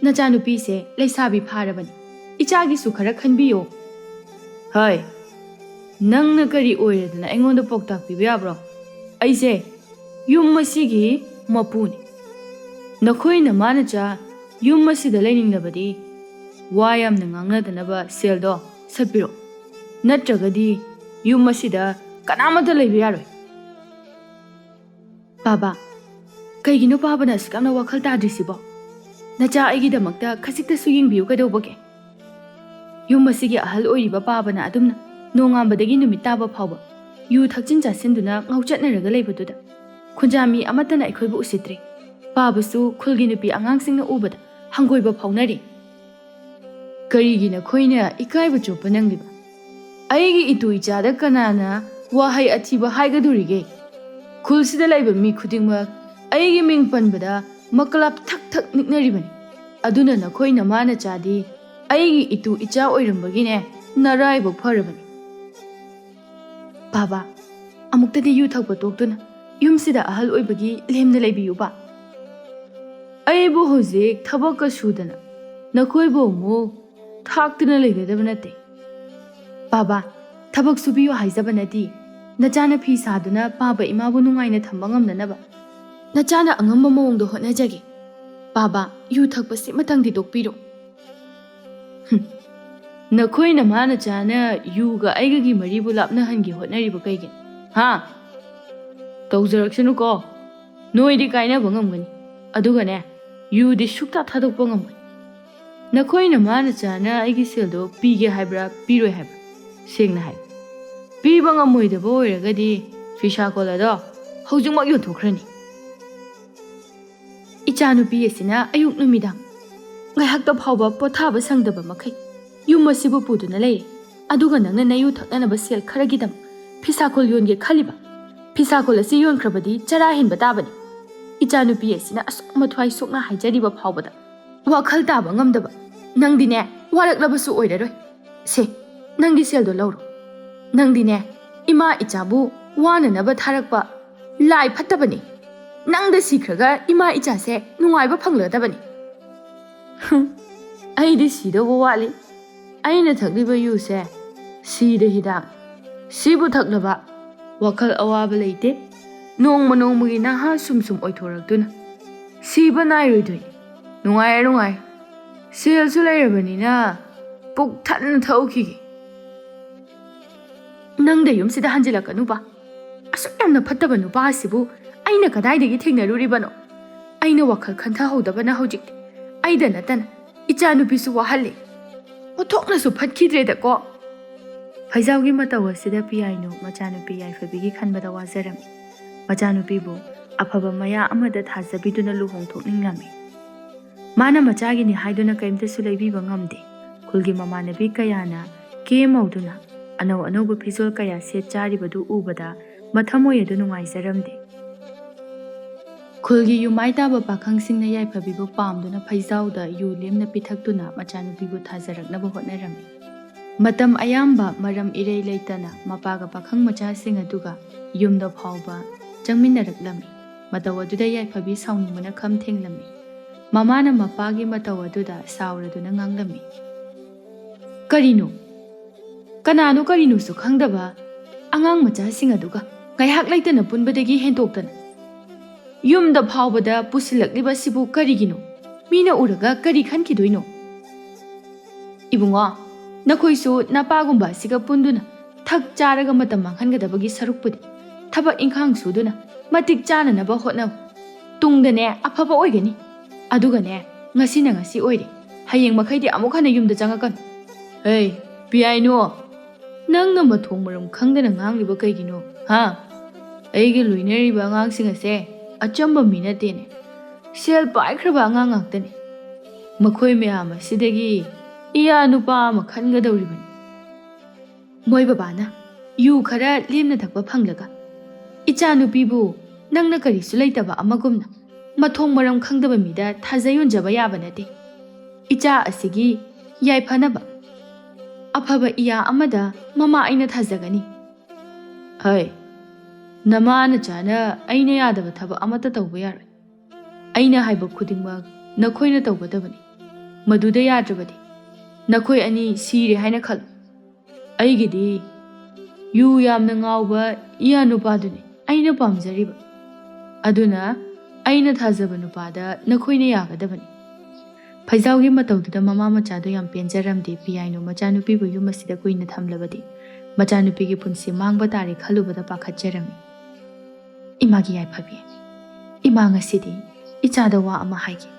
Nachanupi se leisabi pharabani. Ichagi su khara khanbiyo. Hai nangna kari oireduna aingonda poktak piba yabro. Aise yum masigi mapuni. Nakhoina manacha yum masida lainingnabadi wa yamna ngangnadnaba seldo satpiro. Natragadi yum masida kanamata leiba yaroi. Baba kaigino babana askamna wakhal tadrisibo. Nacha aigidamakta khasiktasu yingbiyu kadobage. Yum masigi ahal oiriba babana adumna nongambadagi numit taba phawba yu thakchin chasinduna ngauchatnaraga leibaduda khunjami amatana aikhoibu usitri. Babasu khulgi nupi angangsingna ubada hangoiba phawnari. Karigina khoina ikaiba chopa nangliba. Aigi itu ichada kanana wahai athiba haigadurige. Khulsida laiba mi khudingmak aigi ming panbada makalap thak niknaribani. Aduna na khoina mana chadi aigi itu icha oirambagine naraiba pharabani. Baba amuktadi yu thakba toktuna yumsida ahal oibagi lemna leibiyu ba. Aibu hojik thabakka sudana nakhoibo mu thaktuna leigadaba nate. Baba thabak subiyo haijaba nati. Nachana phi saduna baba imabu nungaina thamba ngamnanaba. Nachana angamba mawongdo hotnajagi. Baba yu thakba si matangdi dokpiro. Nakhoina mana chana yuga aigagi maribu lapna hangi hotnariba kaigin. Ha tawjaraksanu ko noidi kainaba ngamgani. Adugane yudi sukta thadokpa ngamgani. Nakhoina mana chana aigi seldo pige haibra piroi haibra sengna haib. Piba ngamoidaba oiragadi fishakolado haujungmak yontokhrani. Ichanupi asina ayuk numidang ngaihakta phawba pothaba sangdaba makhai yum asibu puduna lei. Aduga nangna nayu thaknanaba sel kharagidam fisakol yonge khaliba. Fisakol asi yonkrabadi chara hinba tabani. Ichanupi asina asuk mathwai sokna haijariba phawbada wakhal taba ngamdaba. Nangdine waraklabasu oiraroi. Se nangdi seldo lauro. Nangdine ima ichabu wananaba tharakpa lai phattabani. Nangda sikhraga ima icha se nungaiba phangladabani. Aidi sidaba wali. Aina thakliba yu se sida hidak. Sibu thaklaba wakhal awaba leite. Nongmagi naha sum oithoraktuna siba nairoidoi. Nungai selsu leirabanina puk thanna thaukhigi. Nangda yumsida hanjilakanu ba. Asuk yamna phattaba nupa asibu aina kadaidagi thengnaruribano. Aina wakhal khanthahodabana hojik aida natana ichanupisu wahalli. Othoknasu phatkidreda ko. Phaijaugi mataw asida piaino machanupi yaifabigi khanbada wazarami. Machanupibu afaba maya amada thajabiduna luhongthokninglami. Mana machagini haiduna kaimtasu leibiba ngamde. Khulgi mamanabi kayana ke mauduna anau pizol kaya set charibadu ubada mathamoy adu nungaijaramde. Khulgi yumaitaba pakhangsingna yaifabibu pamduna phaijauda yu lemna pithaktuna machanupibu thajaraknaba hotnarami. Matam ayamba maram irei leitana mapaga pakhang machasing aduga yumda phawba changminaraklami. Mataw aduda yaifabi sauningmana kham thenglami. Mamana mapagi mataw aduda sauraduna nganglami. Karino kanano karino su khangdaba angang machasing aduga ngaihak leitana punbadagi hentoktana. Yumda phawbada pusilakliba sibu karigino mina uraga kari khankidoino. Ibunga nakhoisu napagumba siga punduna ꯊꯛ ꯆꯥꯔꯒ ꯃꯇꯝ ꯃꯥꯡꯍꯟꯒꯗꯕꯒꯤ ꯁꯔꯨꯛꯄꯨꯗꯤ ꯊꯕꯛ ꯏꯪꯈꯥꯡ ꯁꯨꯗꯨꯅ ꯃꯇꯤꯛ ꯆꯥꯅꯅꯕ ꯍꯣꯠꯅꯧ. ꯇꯨꯡꯗꯅꯦ ꯑꯐꯕ ꯑꯣꯏꯒꯅꯤ. ꯑꯗꯨꯒꯅꯦ ꯉꯁꯤꯅ ꯉꯁꯤ ꯑꯣꯏꯔꯦ. ꯍꯌꯦꯡ ꯃꯈꯩꯗꯤ ꯑꯃꯨꯛ ꯍꯟꯅ ꯌꯨꯝꯗ ꯆꯪꯉꯛꯀꯅꯨ. ꯍꯦ ꯄꯤꯌꯥꯏꯅꯣ, ꯅꯪꯅ ꯃꯊꯣꯡ ꯃꯔꯝ ꯈꯪꯗꯅ ꯉꯥꯡꯂꯤꯕ ꯀꯩꯒꯤꯅꯣ ꯍꯥ? ꯑꯩꯒ ꯂꯣꯏꯅꯔꯤꯕ ꯑꯉꯥꯡꯁꯤꯡ ꯑꯁꯦ ꯑꯆꯝꯕ ꯃꯤ ꯅꯠꯇꯦꯅꯦ. ꯁꯦꯜ ꯄꯥꯏꯈ꯭ꯔꯕ ꯑꯉꯥꯡ ꯉꯥꯛꯇꯅꯤ. ꯃꯈꯣꯏ ꯃꯌꯥꯝ ꯑꯁꯤꯗꯒꯤ ꯏꯌꯥ ꯅꯨꯄꯥ ꯑꯃ ꯈꯟꯒꯗꯧꯔꯤꯕꯅꯤ. ꯃꯣꯏ ꯕꯕꯥꯅ ꯌꯨ ꯈꯔ ꯂꯦꯝꯅ ꯊꯛꯄ ꯐꯪꯂꯒ ꯏꯆꯥ ꯅꯨꯄꯤꯕꯨ ꯅꯪꯅ ꯀꯔꯤꯁꯨ ꯂꯩꯇꯕ ꯑꯃꯒꯨꯝꯅ ꯃꯊꯣꯡ ꯃꯔꯝ ꯈꯪꯗꯕ ꯃꯤꯗ ꯊꯥꯖꯌꯣꯟꯖꯕ ꯌꯥꯕ ꯅꯠꯇꯦ. ꯏꯆꯥ ꯑꯁꯤꯒꯤ ꯌꯥꯏꯐꯅꯕ ꯑꯐꯕ ꯏꯌꯥ ꯑꯃꯗ ꯃꯃꯥ ꯑꯩꯅ ꯊꯥꯖꯒꯅꯤ. ꯍꯣꯏ, ꯅꯃꯥ ꯅꯆꯥꯅ ꯑꯩꯅ ꯌꯥꯗꯕ ꯊꯕꯛ ꯑꯃꯠꯇ ꯇꯧꯕ ꯌꯥꯔꯣꯏ. ꯑꯩꯅ ꯍꯥꯏꯕ ꯈꯨꯗꯤꯡꯃꯛ ꯅꯈꯣꯏꯅ ꯇꯧꯒꯗꯕꯅꯤ. ꯃꯗꯨꯗ ꯌꯥꯗ꯭ꯔꯕꯗꯤ ꯅꯈꯣꯏ ꯑꯅꯤ ꯁꯤꯔꯦ ꯍꯥꯏꯅ ꯈꯜꯂꯨ. ꯑꯩꯒꯤꯗꯤ ꯌꯨ ꯌꯥꯝꯅ ꯉꯥꯎꯕ ꯏꯌꯥ ꯅꯨꯄꯥꯗꯨꯅꯤ ꯑꯩꯅ ꯄꯥꯝꯖꯔꯤꯕ. ꯑꯗꯨꯅ ꯑꯩꯅ ꯊꯥꯖꯕ ꯅꯨꯄꯥꯗ ꯅꯈꯣꯏꯅ ꯌꯥꯒꯗꯕꯅꯤ. ꯐꯩꯖꯥꯎꯒꯤ ꯃꯇꯧꯗꯨꯗ ꯃꯃꯥ ꯃꯆꯥꯗꯣ ꯌꯥꯝ ꯄꯦꯟꯖꯔꯝꯗꯦ. ꯄꯤꯌꯥꯏꯅꯣ ꯃꯆꯥꯅꯨꯄꯤꯕꯨ ꯌꯨꯝ ꯑꯁꯤꯗ ꯀꯨꯏꯅ ꯊꯝꯂꯕꯗꯤ ꯃꯆꯥꯅꯨꯄꯤꯒꯤ ꯄꯨꯟꯁꯤ ꯃꯥꯡꯕ ꯇꯥꯔꯦ ꯈꯜꯂꯨꯕꯗ ꯄꯥꯈꯠꯆꯔꯝꯃꯤ. ꯏꯃꯥꯒꯤ ꯌꯥꯏꯐꯕꯤ, ꯏꯃꯥ ꯉꯁꯤꯗꯤ ꯏꯆꯥꯗ ꯋꯥ ꯑꯃ ꯍꯥꯏꯒꯦ.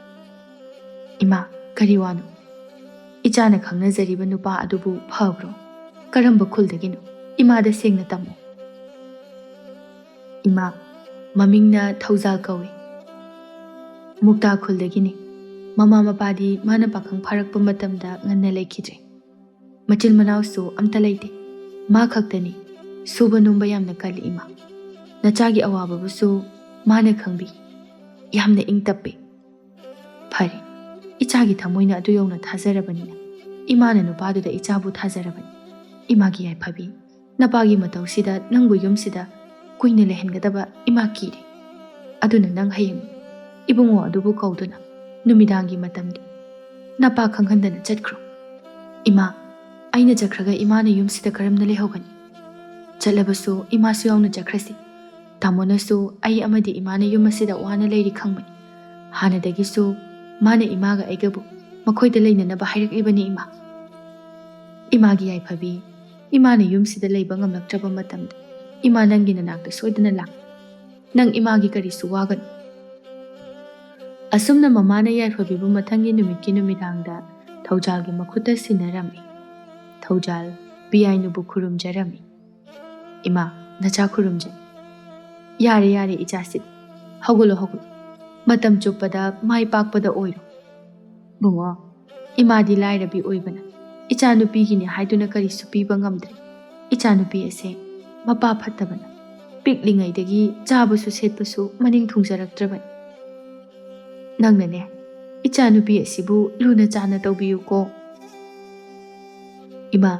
ꯏꯃꯥ, ꯀꯔꯤ ꯋꯥꯅꯣ? ꯏꯆꯥꯅ ꯈꯪꯅꯖꯔꯤꯕ ꯅꯨꯄꯥ ꯑꯗꯨꯕꯨ ꯐꯕ꯭ꯔꯣ? ꯀꯔꯝꯕ ꯈꯨꯜꯗꯒꯤꯅꯣ? ꯏꯃꯥꯗ ꯁꯦꯡꯅ ꯇꯝꯃꯨ. ꯏꯃꯥ, ꯃꯃꯤꯡꯅ ꯊꯧꯖꯥꯜ ꯀꯧꯏ. ꯃꯨꯛꯇꯥ ꯈꯨꯜꯗꯒꯤꯅꯤ. ꯃꯃꯥ ꯃꯄꯥꯗꯤ ꯃꯥꯅ ꯄꯥꯈꯪ ꯐꯥꯔꯛꯄ ꯃꯇꯝꯗ ꯉꯟꯅ ꯂꯩꯈꯤꯗ꯭ꯔꯦ. ꯃꯆꯤꯜ ꯃꯅꯥꯎꯁꯨ ꯑꯝꯇ ꯂꯩꯇꯦ. ꯃꯥ ꯈꯛꯇꯅꯤ. ꯁꯨꯕ ꯅꯣꯝꯕ ꯌꯥꯝꯅ ꯀꯜꯂꯤ ꯏꯃꯥ. ꯅꯆꯥꯒꯤ ꯑꯋꯥꯕꯕꯨꯁꯨ ꯃꯥꯅ ꯈꯪꯕꯤ. ꯌꯥꯝꯅ ꯏꯪ ꯇꯞꯄꯤ. ꯐꯔꯦ, ꯏꯆꯥꯒꯤ ꯊꯃꯣꯏꯅ ꯑꯗꯨ ꯌꯧꯅ ꯊꯥꯖꯔꯕꯅꯤꯅ ꯏꯃꯥꯅ ꯅꯨꯄꯥꯗꯨꯗ ꯏꯆꯥꯕꯨ ꯊꯥꯖꯔꯕꯅꯤ. ꯏꯃꯥꯒꯤ ꯌꯥꯏꯐꯕꯤ, ꯅꯄꯥꯒꯤ ꯃꯇꯧꯁꯤꯗ ꯅꯪꯕꯨ ꯌꯨꯝꯁꯤꯗ ꯀꯨꯏꯅ ꯂꯩꯍꯟꯒꯗꯕ ꯏꯃꯥ ꯀꯤꯔꯦ. ꯑꯗꯨꯅ ꯅꯪ ꯍꯌꯦꯡ ꯏꯕꯨꯡꯉꯣ ꯑꯗꯨꯕꯨ ꯀꯧꯗꯨꯅ ꯅꯨꯃꯤꯗꯥꯡꯒꯤ ꯃꯇꯝꯗ ꯅꯄꯥ ꯈꯪꯍꯟꯗꯅ ꯆꯠꯈ꯭ꯔꯣ. ꯏꯃꯥ, ꯑꯩꯅ ꯆꯠꯈ꯭ꯔꯒ ꯏꯃꯥꯅ ꯌꯨꯝꯁꯤꯗ ꯀꯔꯝꯅ ꯂꯩꯍꯧꯒꯅꯤ? ꯆꯠꯂꯕꯁꯨ ꯏꯃꯥꯁꯨ ꯌꯥꯎꯅ ꯆꯠꯈ꯭ꯔꯁꯤ. ꯇꯥꯃꯣꯅꯁꯨ ꯑꯩ ꯑꯃꯗꯤ ꯏꯃꯥꯅ ꯌꯨꯝ ꯑꯁꯤꯗ ꯋꯥꯅ ꯂꯩꯔꯤ ꯈꯪꯕꯅꯤ. ꯍꯥꯟꯅꯗꯒꯤꯁꯨ ꯃꯥꯅ ꯏꯃꯥꯒ ꯑꯩꯒꯕꯨ ꯃꯈꯣꯏꯗ ꯂꯩꯅꯅꯕ ꯍꯥꯏꯔꯛꯂꯤꯕꯅꯤ ꯏꯃꯥ. ꯏꯃꯥꯒꯤ ꯌꯥꯏꯐꯕꯤ, ꯏꯃꯥꯅ ꯌꯨꯝꯁꯤꯗ ꯂꯩꯕ ꯉꯝꯂꯛꯇ꯭ꯔꯕ ꯃꯇꯝꯗ ꯏꯃꯥ ꯅꯪꯒꯤ ꯅꯅꯥꯛꯇ ꯁꯣꯏꯗꯅ ꯂꯥꯛ. ꯅꯪ ꯏꯃꯥꯒꯤ ꯀꯔꯤꯁꯨ ꯋꯥꯒꯅꯨ. ꯑꯁꯨꯝꯅ ꯃꯃꯥꯅ ꯌꯥꯏꯐꯕꯤꯕꯨ ꯃꯊꯪꯒꯤ ꯅꯨꯃꯤꯠꯀꯤ ꯅꯨꯃꯤꯗꯥꯡꯗ ꯊꯧꯖꯥꯜꯒꯤ ꯃꯈꯨꯠꯇ ꯁꯤꯟꯅꯔꯝꯃꯤ. ꯊꯧꯖꯥꯜ ꯄꯤꯌꯥꯏꯅꯨꯕꯨ ꯈꯨꯔꯨꯝꯖꯔꯝꯃꯤ. ꯏꯃꯥ, ꯅꯆꯥ ꯈꯨꯔꯨꯝꯖꯩ. ꯌꯥꯔꯦ ꯌꯥꯔꯦ ꯏꯆꯥꯁꯤꯗꯤ. ꯍꯧꯒꯠꯂꯣ ꯍꯧꯒꯠꯂꯣ. ꯃꯇꯝ ꯆꯨꯞꯄꯗ ꯃꯥꯏ ꯄꯥꯛꯄꯗ ꯑꯣꯏꯔꯣ. ꯕꯨꯡꯉꯣ, ꯏꯃꯥꯗꯤ ꯂꯥꯏꯔꯕꯤ ꯑꯣꯏꯕꯅ ꯏꯆꯥꯅꯨꯄꯤꯒꯤꯅꯤ ꯍꯥꯏꯗꯨꯅ ꯀꯔꯤꯁꯨ ꯄꯤꯕ ꯉꯝꯗ꯭ꯔꯦ. ꯏꯆꯥꯅꯨꯄꯤ ꯑꯁꯦ ꯃꯄꯥ ꯐꯠꯇꯕꯅ ꯄꯤꯛꯂꯤꯉꯩꯗꯒꯤ ꯆꯥꯕꯁꯨ ꯁꯦꯠꯄꯁꯨ ꯃꯅꯤꯡ ꯊꯨꯡꯖꯔꯛꯇ꯭ꯔꯕꯅꯤ. ꯅꯪꯅꯅꯦ ꯏꯆꯥꯅꯨꯄꯤ ꯑꯁꯤꯕꯨ ꯂꯨꯅ ꯆꯥꯟꯅ ꯇꯧꯕꯤꯌꯨꯀꯣ. ꯏꯃꯥ,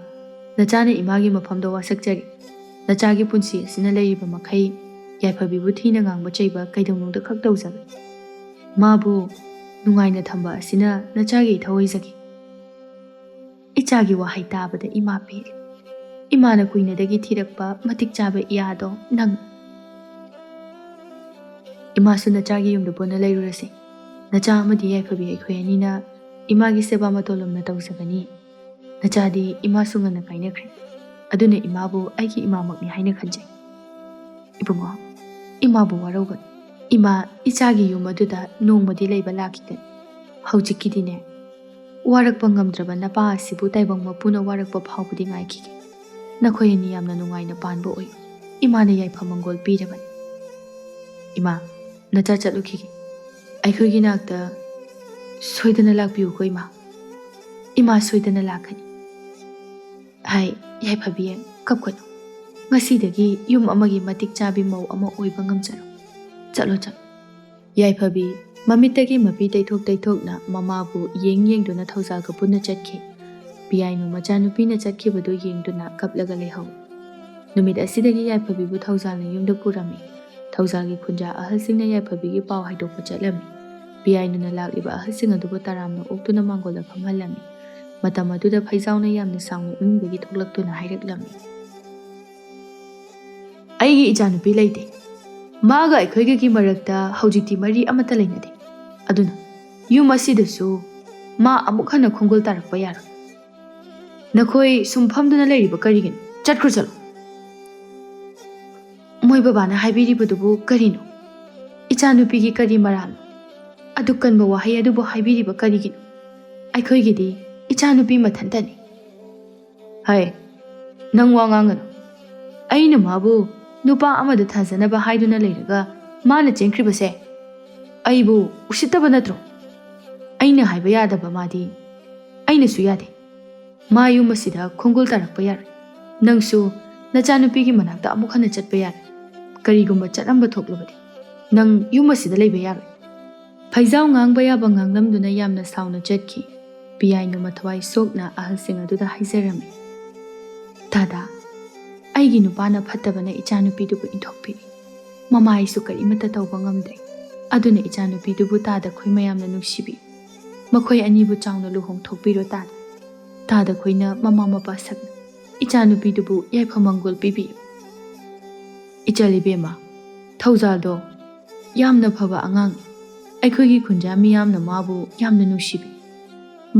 ꯅꯆꯥꯅ ꯏꯃꯥꯒꯤ ꯃꯐꯝꯗ ꯋꯥꯁꯛꯆꯔꯤ. ꯅꯆꯥꯒꯤ ꯄꯨꯟꯁꯤ ꯑꯁꯤꯅ ꯂꯩꯔꯤꯕ ꯃꯈꯩ ꯌꯥꯏꯐꯕꯤꯕꯨ ꯊꯤꯅ ꯉꯥꯡꯕ ꯆꯩꯕ ꯀꯩꯗꯧꯅꯨꯡꯗ ꯈꯛ ꯇꯧꯖꯒꯅꯤ. ꯃꯥꯕꯨ ꯅꯨꯡꯉꯥꯏꯅ ꯊꯝꯕ ꯑꯁꯤꯅ ꯅꯆꯥꯒꯤ ꯏꯊꯧ ꯑꯣꯏꯖꯈꯤ. ꯏꯆꯥꯒꯤ ꯋꯥꯍꯩ ꯇꯥꯕꯗ ꯏꯃꯥ ꯄꯦꯜꯂꯤ. ꯏꯃꯥꯅ ꯀꯨꯏꯅꯗꯒꯤ ꯊꯤꯔꯛꯄ ꯃꯇꯤꯛ ꯆꯥꯕ ꯏꯌꯥꯗꯣ ꯅꯪ. ꯏꯃꯥꯁꯨ ꯅꯆꯥꯒꯤ ꯌꯨꯝꯗ ꯄꯨꯟꯅ ꯂꯩꯔꯨꯔꯁꯤ. ꯅꯆꯥ ꯑꯃꯗꯤ ꯌꯥꯏꯐꯕꯤ ꯑꯩꯈꯣꯏ ꯑꯅꯤꯅ ꯏꯃꯥꯒꯤ ꯁꯦꯕꯥ ꯃꯇꯣꯂꯨꯝꯅ ꯇꯧꯖꯒꯅꯤ. ꯅꯆꯥꯗꯤ ꯏꯃꯥꯁꯨ ꯉꯟꯅ ꯀꯥꯏꯅꯈ꯭ꯔꯦ. ꯑꯗꯨꯅ ꯏꯃꯥꯕꯨ ꯑꯩꯒꯤ ꯏꯃꯥꯃꯛꯅꯤ ꯍꯥꯏꯅ ꯈꯟꯖꯩ. ꯏꯕꯨꯡꯉꯣ, ꯏꯃꯥꯕꯨ ꯋꯥꯔꯧꯒꯅꯨ. ꯏꯃꯥ ꯏꯆꯥꯒꯤ ꯌꯨꯝ ꯑꯗꯨꯗ ꯅꯣꯡꯃꯗꯤ ꯂꯩꯕ ꯂꯥꯛꯈꯤꯒꯅꯤ. ꯍꯧꯖꯤꯛꯀꯤꯗꯤꯅꯦ ꯋꯥꯔꯛꯄ ꯉꯝꯗ꯭ꯔꯕ ꯅꯄꯥ ꯑꯁꯤꯕꯨ ꯇꯥꯏꯕꯪ ꯃꯄꯨꯅ ꯋꯥꯔꯛꯄ ꯐꯥꯎꯕꯗꯤ ꯉꯥꯏꯈꯤꯒꯦ. ꯅꯈꯣꯏ ꯑꯅꯤ ꯌꯥꯝꯅ ꯅꯨꯡꯉꯥꯏꯅ ꯄꯥꯟꯕ ꯑꯣꯏꯌꯨ. ꯏꯃꯥꯅ ꯌꯥꯏꯐ ꯃꯪꯒꯣꯜ ꯄꯤꯔꯕꯅꯤ. ꯏꯃꯥ, ꯅꯆꯥ ꯆꯠꯂꯨꯈꯤꯒꯦ. ꯑꯩꯈꯣꯏꯒꯤ ꯅꯥꯛꯇ ꯁꯣꯏꯗꯅ ꯂꯥꯛꯄꯤꯌꯨꯀꯣ ꯏꯃꯥ. ꯏꯃꯥ ꯁꯣꯏꯗꯅ ꯂꯥꯛꯀꯅꯤ. ꯍꯥꯏ ꯌꯥꯏꯐꯕꯤ, ꯀꯞꯀꯅꯨ. ꯉꯁꯤꯗꯒꯤ ꯌꯨꯝ ꯑꯃꯒꯤ ꯃꯇꯤꯛ ꯆꯥꯕꯤ ꯃꯧ ꯑꯃ ꯑꯣꯏꯕ ꯉꯝꯖꯔꯣ. ꯆꯠꯂꯣ ꯆꯠꯂꯣ. ꯌꯥꯏꯐꯕꯤ ꯃꯃꯤꯠꯇꯒꯤ ꯃꯄꯤ ꯇꯩꯊꯣꯛ ꯇꯩꯊꯣꯛꯅ ꯃꯃꯥꯕꯨ ꯌꯦꯡꯗꯨꯅ ꯊꯧꯖꯥꯜꯒ ꯄꯨꯟꯅ ꯆꯠꯈꯤ. ꯄꯤꯌꯥꯏꯅꯨ ꯃꯆꯥꯅꯨꯄꯤꯅ ꯆꯠꯈꯤꯕꯗꯨ ꯌꯦꯡꯗꯨꯅ ꯀꯞꯂꯒ ꯂꯩꯍꯧ. ꯅꯨꯃꯤꯠ ꯑꯁꯤꯗꯒꯤ ꯌꯥꯏꯐꯕꯤꯕꯨ ꯊꯧꯖꯥꯜꯅ ꯌꯨꯝꯗ ꯄꯨꯔꯝꯃꯤ. ꯊꯧꯖꯥꯜꯒꯤ ꯈꯨꯟꯖꯥ ꯑꯍꯜꯁꯤꯡꯅ ꯌꯥꯏꯐꯕꯤꯒꯤ ꯄꯥꯎ ꯍꯥꯏꯗꯣꯛꯄ ꯆꯠꯂꯝꯃꯤ. ꯄꯤꯌꯥꯏꯅꯨꯅ ꯂꯥꯛꯂꯤꯕ ꯑꯍꯜꯁꯤꯡ ꯑꯗꯨꯕꯨ ꯇꯔꯥꯝꯅ ꯑꯣꯛꯇꯨꯅ ꯃꯥꯡꯒꯣꯜꯗ ꯐꯝꯍꯜꯂꯝꯃꯤ. ꯃꯇꯝ ꯑꯗꯨꯗ ꯐꯩꯖꯥꯎꯅ ꯌꯥꯝꯅ ꯁꯥꯎꯅ ꯏꯃꯨꯡꯗꯒꯤ ꯊꯣꯛꯂꯛꯇꯨꯅ ꯍꯥꯏꯔꯛꯂꯝꯃꯤ. ꯑꯩꯒꯤ ꯏꯆꯥꯅꯨꯄꯤ ꯂꯩꯇꯦ. ꯃꯥꯒ ꯑꯩꯈꯣꯏꯒꯒꯤ ꯃꯔꯛꯇ ꯍꯧꯖꯤꯛꯇꯤ ꯃꯔꯤ ꯑꯃꯠꯇ ꯂꯩꯅꯗꯦ. ꯑꯗꯨꯅ ꯌꯨꯝ ꯑꯁꯤꯗꯁꯨ ꯃꯥ ꯑꯃꯨꯛ ꯍꯟꯅ ꯈꯣꯡꯒꯨꯜ ꯇꯥꯔꯛꯄ ꯌꯥꯔꯣꯏ. ꯅꯈꯣꯏ ꯁꯨꯝ ꯐꯝꯗꯨꯅ ꯂꯩꯔꯤꯕ ꯀꯔꯤꯒꯤꯅꯣ? ꯆꯠꯈ꯭ꯔꯣ ꯆꯠꯂꯣ. ꯃꯣꯏ ꯕꯕꯥꯅ ꯍꯥꯏꯕꯤꯔꯤꯕꯗꯨꯕꯨ ꯀꯔꯤꯅꯣ? ꯏꯆꯥꯅꯨꯄꯤꯒꯤ ꯀꯔꯤ ꯃꯔꯥꯜꯅꯣ? ꯑꯗꯨꯛ ꯀꯟꯕ ꯋꯥꯍꯩ ꯑꯗꯨꯕꯨ ꯍꯥꯏꯕꯤꯔꯤꯕ ꯀꯔꯤꯒꯤꯅꯣ? ꯑꯩꯈꯣꯏꯒꯤꯗꯤ ꯏꯆꯥꯅꯨꯄꯤ ꯃꯊꯟꯇꯅꯤ꯫ ꯍꯩ, ꯅꯪ ꯋꯥ ꯉꯥꯡꯒꯅꯨ꯫ ꯑꯩꯅ ꯃꯥꯕꯨ ꯅꯨꯄꯥ ꯑꯃꯗ ꯊꯥꯖꯅꯕ ꯍꯥꯏꯗꯨꯅ ꯂꯩꯔꯒ ꯃꯥꯅ ꯆꯦꯟꯈ꯭ꯔꯤꯕꯁꯦ ꯑꯩꯕꯨ ꯎꯁꯤꯠꯇꯕ ꯅꯠꯇ꯭ꯔꯣ? ꯑꯩꯅ ꯍꯥꯏꯕ ꯌꯥꯗꯕ ꯃꯥꯗꯤ ꯑꯩꯅꯁꯨ ꯌꯥꯗꯦ꯫ ꯃꯥ ꯌꯨꯝ ꯑꯁꯤꯗ ꯈꯣꯡꯒꯨꯜ ꯇꯥꯔꯛꯄ ꯌꯥꯔꯣꯏ꯫ ꯅꯪꯁꯨ ꯅꯆꯥꯅꯨꯄꯤꯒꯤ ꯃꯅꯥꯛꯇ ꯑꯃꯨꯛ ꯍꯟꯅ ꯆꯠꯄ ꯌꯥꯔꯣꯏ꯫ ꯀꯔꯤꯒꯨꯝꯕ ꯆꯠꯂꯝꯕ ꯊꯣꯛꯂꯕꯗꯤ ꯅꯪ ꯌꯨꯝ ꯑꯁꯤꯗ ꯂꯩꯕ ꯌꯥꯔꯣꯏ꯫ ꯐꯩꯖꯥꯎ ꯉꯥꯡꯕ ꯌꯥꯕ ꯉꯥꯡꯂꯝꯗꯨꯅ ꯌꯥꯝꯅ ꯁꯥꯎꯅ ꯆꯠꯈꯤ꯫ ꯄꯤꯌꯥꯏꯅꯨ ꯃꯊꯋꯥꯏ ꯁꯣꯛꯅ ꯑꯍꯜꯁꯤꯡ ꯑꯗꯨꯗ ꯍꯥꯏꯖꯔꯝꯃꯤ, ꯗꯥꯗꯥ, ꯑꯩꯒꯤ ꯅꯨꯄꯥꯅ ꯐꯠꯇꯕꯅ ꯏꯆꯥꯅꯨꯄꯤꯗꯨꯕꯨ ꯏꯟꯊꯣꯛꯄꯤꯔꯤ꯫ ꯃꯃꯥ ꯑꯩꯁꯨ ꯀꯔꯤꯃꯠꯇ ꯇꯧꯕ ꯉꯝꯗ꯭ꯔꯦ꯫ ꯑꯗꯨꯅ ꯏꯆꯥꯅꯨꯄꯤꯗꯨꯕꯨ ꯇꯥꯗ ꯈꯣꯏ ꯃꯌꯥꯝꯅ ꯅꯨꯡꯁꯤꯕꯤꯌꯨ꯫ ꯃꯈꯣꯏ ꯑꯅꯤꯕꯨ ꯆꯥꯎꯅ ꯂꯨꯍꯣꯡꯊꯣꯛꯄꯤꯔꯣ ꯇꯥꯗ꯫ ꯇꯥꯗ ꯈꯣꯏꯅ ꯃꯃꯥ ꯃꯄꯥ ꯁꯛꯅ ꯏꯆꯥꯅꯨꯄꯤꯗꯨꯕꯨ ꯌꯥꯏꯐ-ꯃꯪꯒꯣꯜ ꯄꯤꯕꯤꯌꯨ꯫ ꯏꯆꯜꯏꯕꯦꯝꯃ, ꯊꯧꯖꯥꯜꯗꯣ ꯌꯥꯝꯅ ꯐꯕ ꯑꯉꯥꯡꯅꯤ꯫ ꯑꯩꯈꯣꯏꯒꯤ ꯈꯨꯟꯖꯥ ꯃꯤꯌꯥꯝꯅ ꯃꯥꯕꯨ ꯌꯥꯝꯅ ꯅꯨꯡꯁꯤꯕꯤ꯫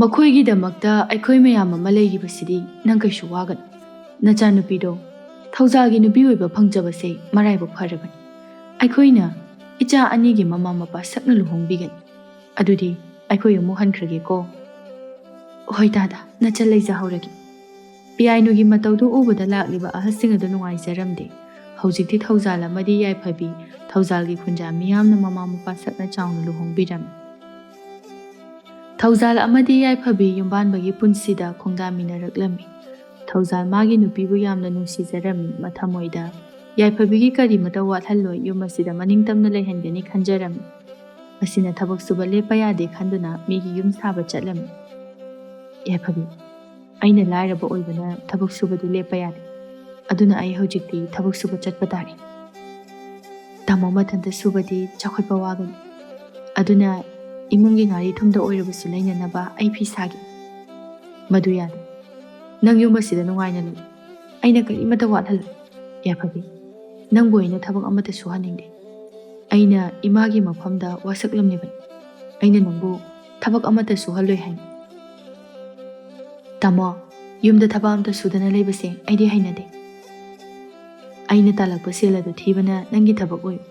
ꯃꯈꯣꯏꯒꯤꯗꯃꯛꯇ ꯑꯩꯈꯣꯏ ꯃꯌꯥꯝ ꯑꯃ ꯂꯩꯔꯤꯕꯁꯤꯗꯤ ꯅꯪ ꯀꯩꯁꯨ ꯋꯥꯒꯅꯨ꯫ ꯅꯆꯥꯅꯨꯄꯤꯗꯣ ꯊꯧꯖꯥꯜꯒꯤ ꯅꯨꯄꯤ ꯑꯣꯏꯕ ꯐꯪꯖꯕꯁꯦ ꯃꯔꯥꯏꯕꯛ ꯐꯔꯕꯅꯤ꯫ ꯑꯩꯈꯣꯏꯅ ꯏꯆꯥ ꯑꯅꯤꯒꯤ ꯃꯃꯥ ꯃꯄꯥ ꯁꯛꯅ ꯂꯨꯍꯣꯡꯕꯤꯒꯅꯤ꯫ ꯑꯗꯨꯗꯤ ꯑꯩꯈꯣꯏ ꯑꯃꯨꯛ ꯍꯟꯈ꯭ꯔꯒꯦꯀꯣ꯫ ꯍꯣꯏ ꯗꯥꯗꯥ, ꯅꯆꯜ ꯂꯩꯖꯍꯧꯔꯒꯦ꯫ ꯄꯤꯌꯥꯏꯅꯨꯒꯤ ꯃꯇꯧꯗꯨ ꯎꯕꯗ ꯂꯥꯛꯂꯤꯕ ꯑꯍꯜꯁꯤꯡ ꯑꯗꯨ ꯅꯨꯡꯉꯥꯏꯖꯔꯝꯗꯦ꯫ ꯍꯧꯖꯤꯛꯇꯤ ꯊꯧꯖꯥꯜ ꯑꯃꯗꯤ ꯌꯥꯏꯐꯕꯤ ꯊꯧꯖꯥꯜꯒꯤ ꯈꯨꯟꯖꯥ ꯃꯤꯌꯥꯝꯅ ꯃꯃꯥ ꯃꯄꯥ ꯁꯛꯅ ꯆꯥꯎꯅ ꯂꯨꯍꯣꯡꯕꯤꯔꯝꯃꯤ꯫ ꯊꯧꯖꯥꯜ ꯑꯃꯗꯤ ꯌꯥꯏꯐꯕꯤ ꯌꯨꯝꯕꯥꯟꯕꯒꯤ ꯄꯨꯟꯁꯤꯗ ꯈꯣꯡꯗꯥꯃꯤꯟꯅꯔꯛꯂꯝꯃꯤ꯫ ꯊꯧꯖꯥꯜ ꯃꯥꯒꯤ ꯅꯨꯄꯤꯕꯨ ꯌꯥꯝꯅ ꯅꯨꯡꯁꯤꯖꯔꯝꯃꯤ꯫ ꯃꯊꯃꯣꯏꯗ ꯌꯥꯏꯐꯕꯤꯒꯤ ꯀꯔꯤꯃꯠꯇ ꯋꯥꯠꯍꯜꯂꯣꯏ, ꯌꯨꯝ ꯑꯁꯤꯗ ꯃꯅꯤꯡꯇꯝꯅ ꯂꯩꯍꯟꯒꯅꯤ ꯈꯟꯖꯔꯝꯃꯤ꯫ ꯃꯁꯤꯅ ꯊꯕꯛ ꯁꯨꯕ ꯂꯦꯞꯄ ꯌꯥꯗꯦ ꯈꯟꯗꯨꯅ ꯃꯤꯒꯤ ꯌꯨꯝ ꯁꯥꯕ ꯆꯠꯂꯝꯃꯤ꯫ ꯌꯥꯏꯐꯕꯤ, ꯑꯩꯅ ಲಾಯರꯕ ꯑꯣꯏꯕꯅ ꯊꯕꯛ ꯁꯨꯕꯗꯤ ꯂꯦꯞꯄ ꯌꯥꯗꯦ꯫ ꯑꯗꯨꯅ ꯑꯩ ꯍꯧꯖꯤꯛꯇꯤ ꯊꯕꯛ ꯁꯨꯕ ꯆꯠꯄ ꯇꯥꯔꯦ꯫ ꯇꯥꯃꯣ ꯃꯊꯟꯇ ꯁꯨꯕꯗꯤ ꯆꯥꯎꯈꯠꯄ ꯋꯥꯒꯅꯤ꯫ ꯑꯗꯨꯅ ꯏꯃꯨꯡꯒꯤ ꯉꯥꯔꯤ ꯊꯨꯝꯗ ꯑꯣꯏꯔꯕꯁꯨ ꯂꯩꯅꯅꯕ ꯑꯩ ꯐꯤ ꯁꯥꯒꯦ꯫ ꯃꯗꯨ ꯌꯥꯗꯦ꯫ ꯅꯪ ꯌꯨꯝ ꯑꯁꯤꯗ ꯅꯨꯡꯉꯥꯏꯅ ꯂꯩ꯫ ꯑꯩꯅ ꯀꯔꯤꯃꯠꯇ ꯋꯥꯠꯍꯜꯂꯣꯏ꯫ ꯌꯥꯏꯐꯕꯤ, ꯅꯪꯕꯨ ꯑꯩꯅ ꯊꯕꯛ ꯑꯃꯠꯇ ꯁꯨꯍꯟꯅꯤꯡꯗꯦ꯫ ꯑꯩꯅ ꯏꯃꯥꯒꯤ ꯃꯐꯝꯗ ꯋꯥꯁꯛꯂꯝꯂꯤꯕꯅꯤ꯫ ꯑꯩꯅ ꯅꯪꯕꯨ ꯊꯕꯛ ꯑꯃꯠꯇ ꯁꯨꯍꯜꯂꯣꯏ ꯍꯥꯏꯅ꯫ ꯇꯥꯃꯣ, ꯌꯨꯝꯗ ꯊꯕꯛ ꯑꯃꯠꯇ ꯁꯨꯗꯅ ꯂꯩꯕꯁꯦ ꯑꯩꯗꯤ ꯍꯩꯅꯗꯦ꯫ ꯑꯩꯅ ꯇꯥꯜꯂꯛꯄ ꯁꯦꯜ ꯑꯗꯨ ꯊꯤꯕꯅ ꯅꯪꯒꯤ ꯊꯕꯛ ꯑꯣꯏꯌꯨ꯫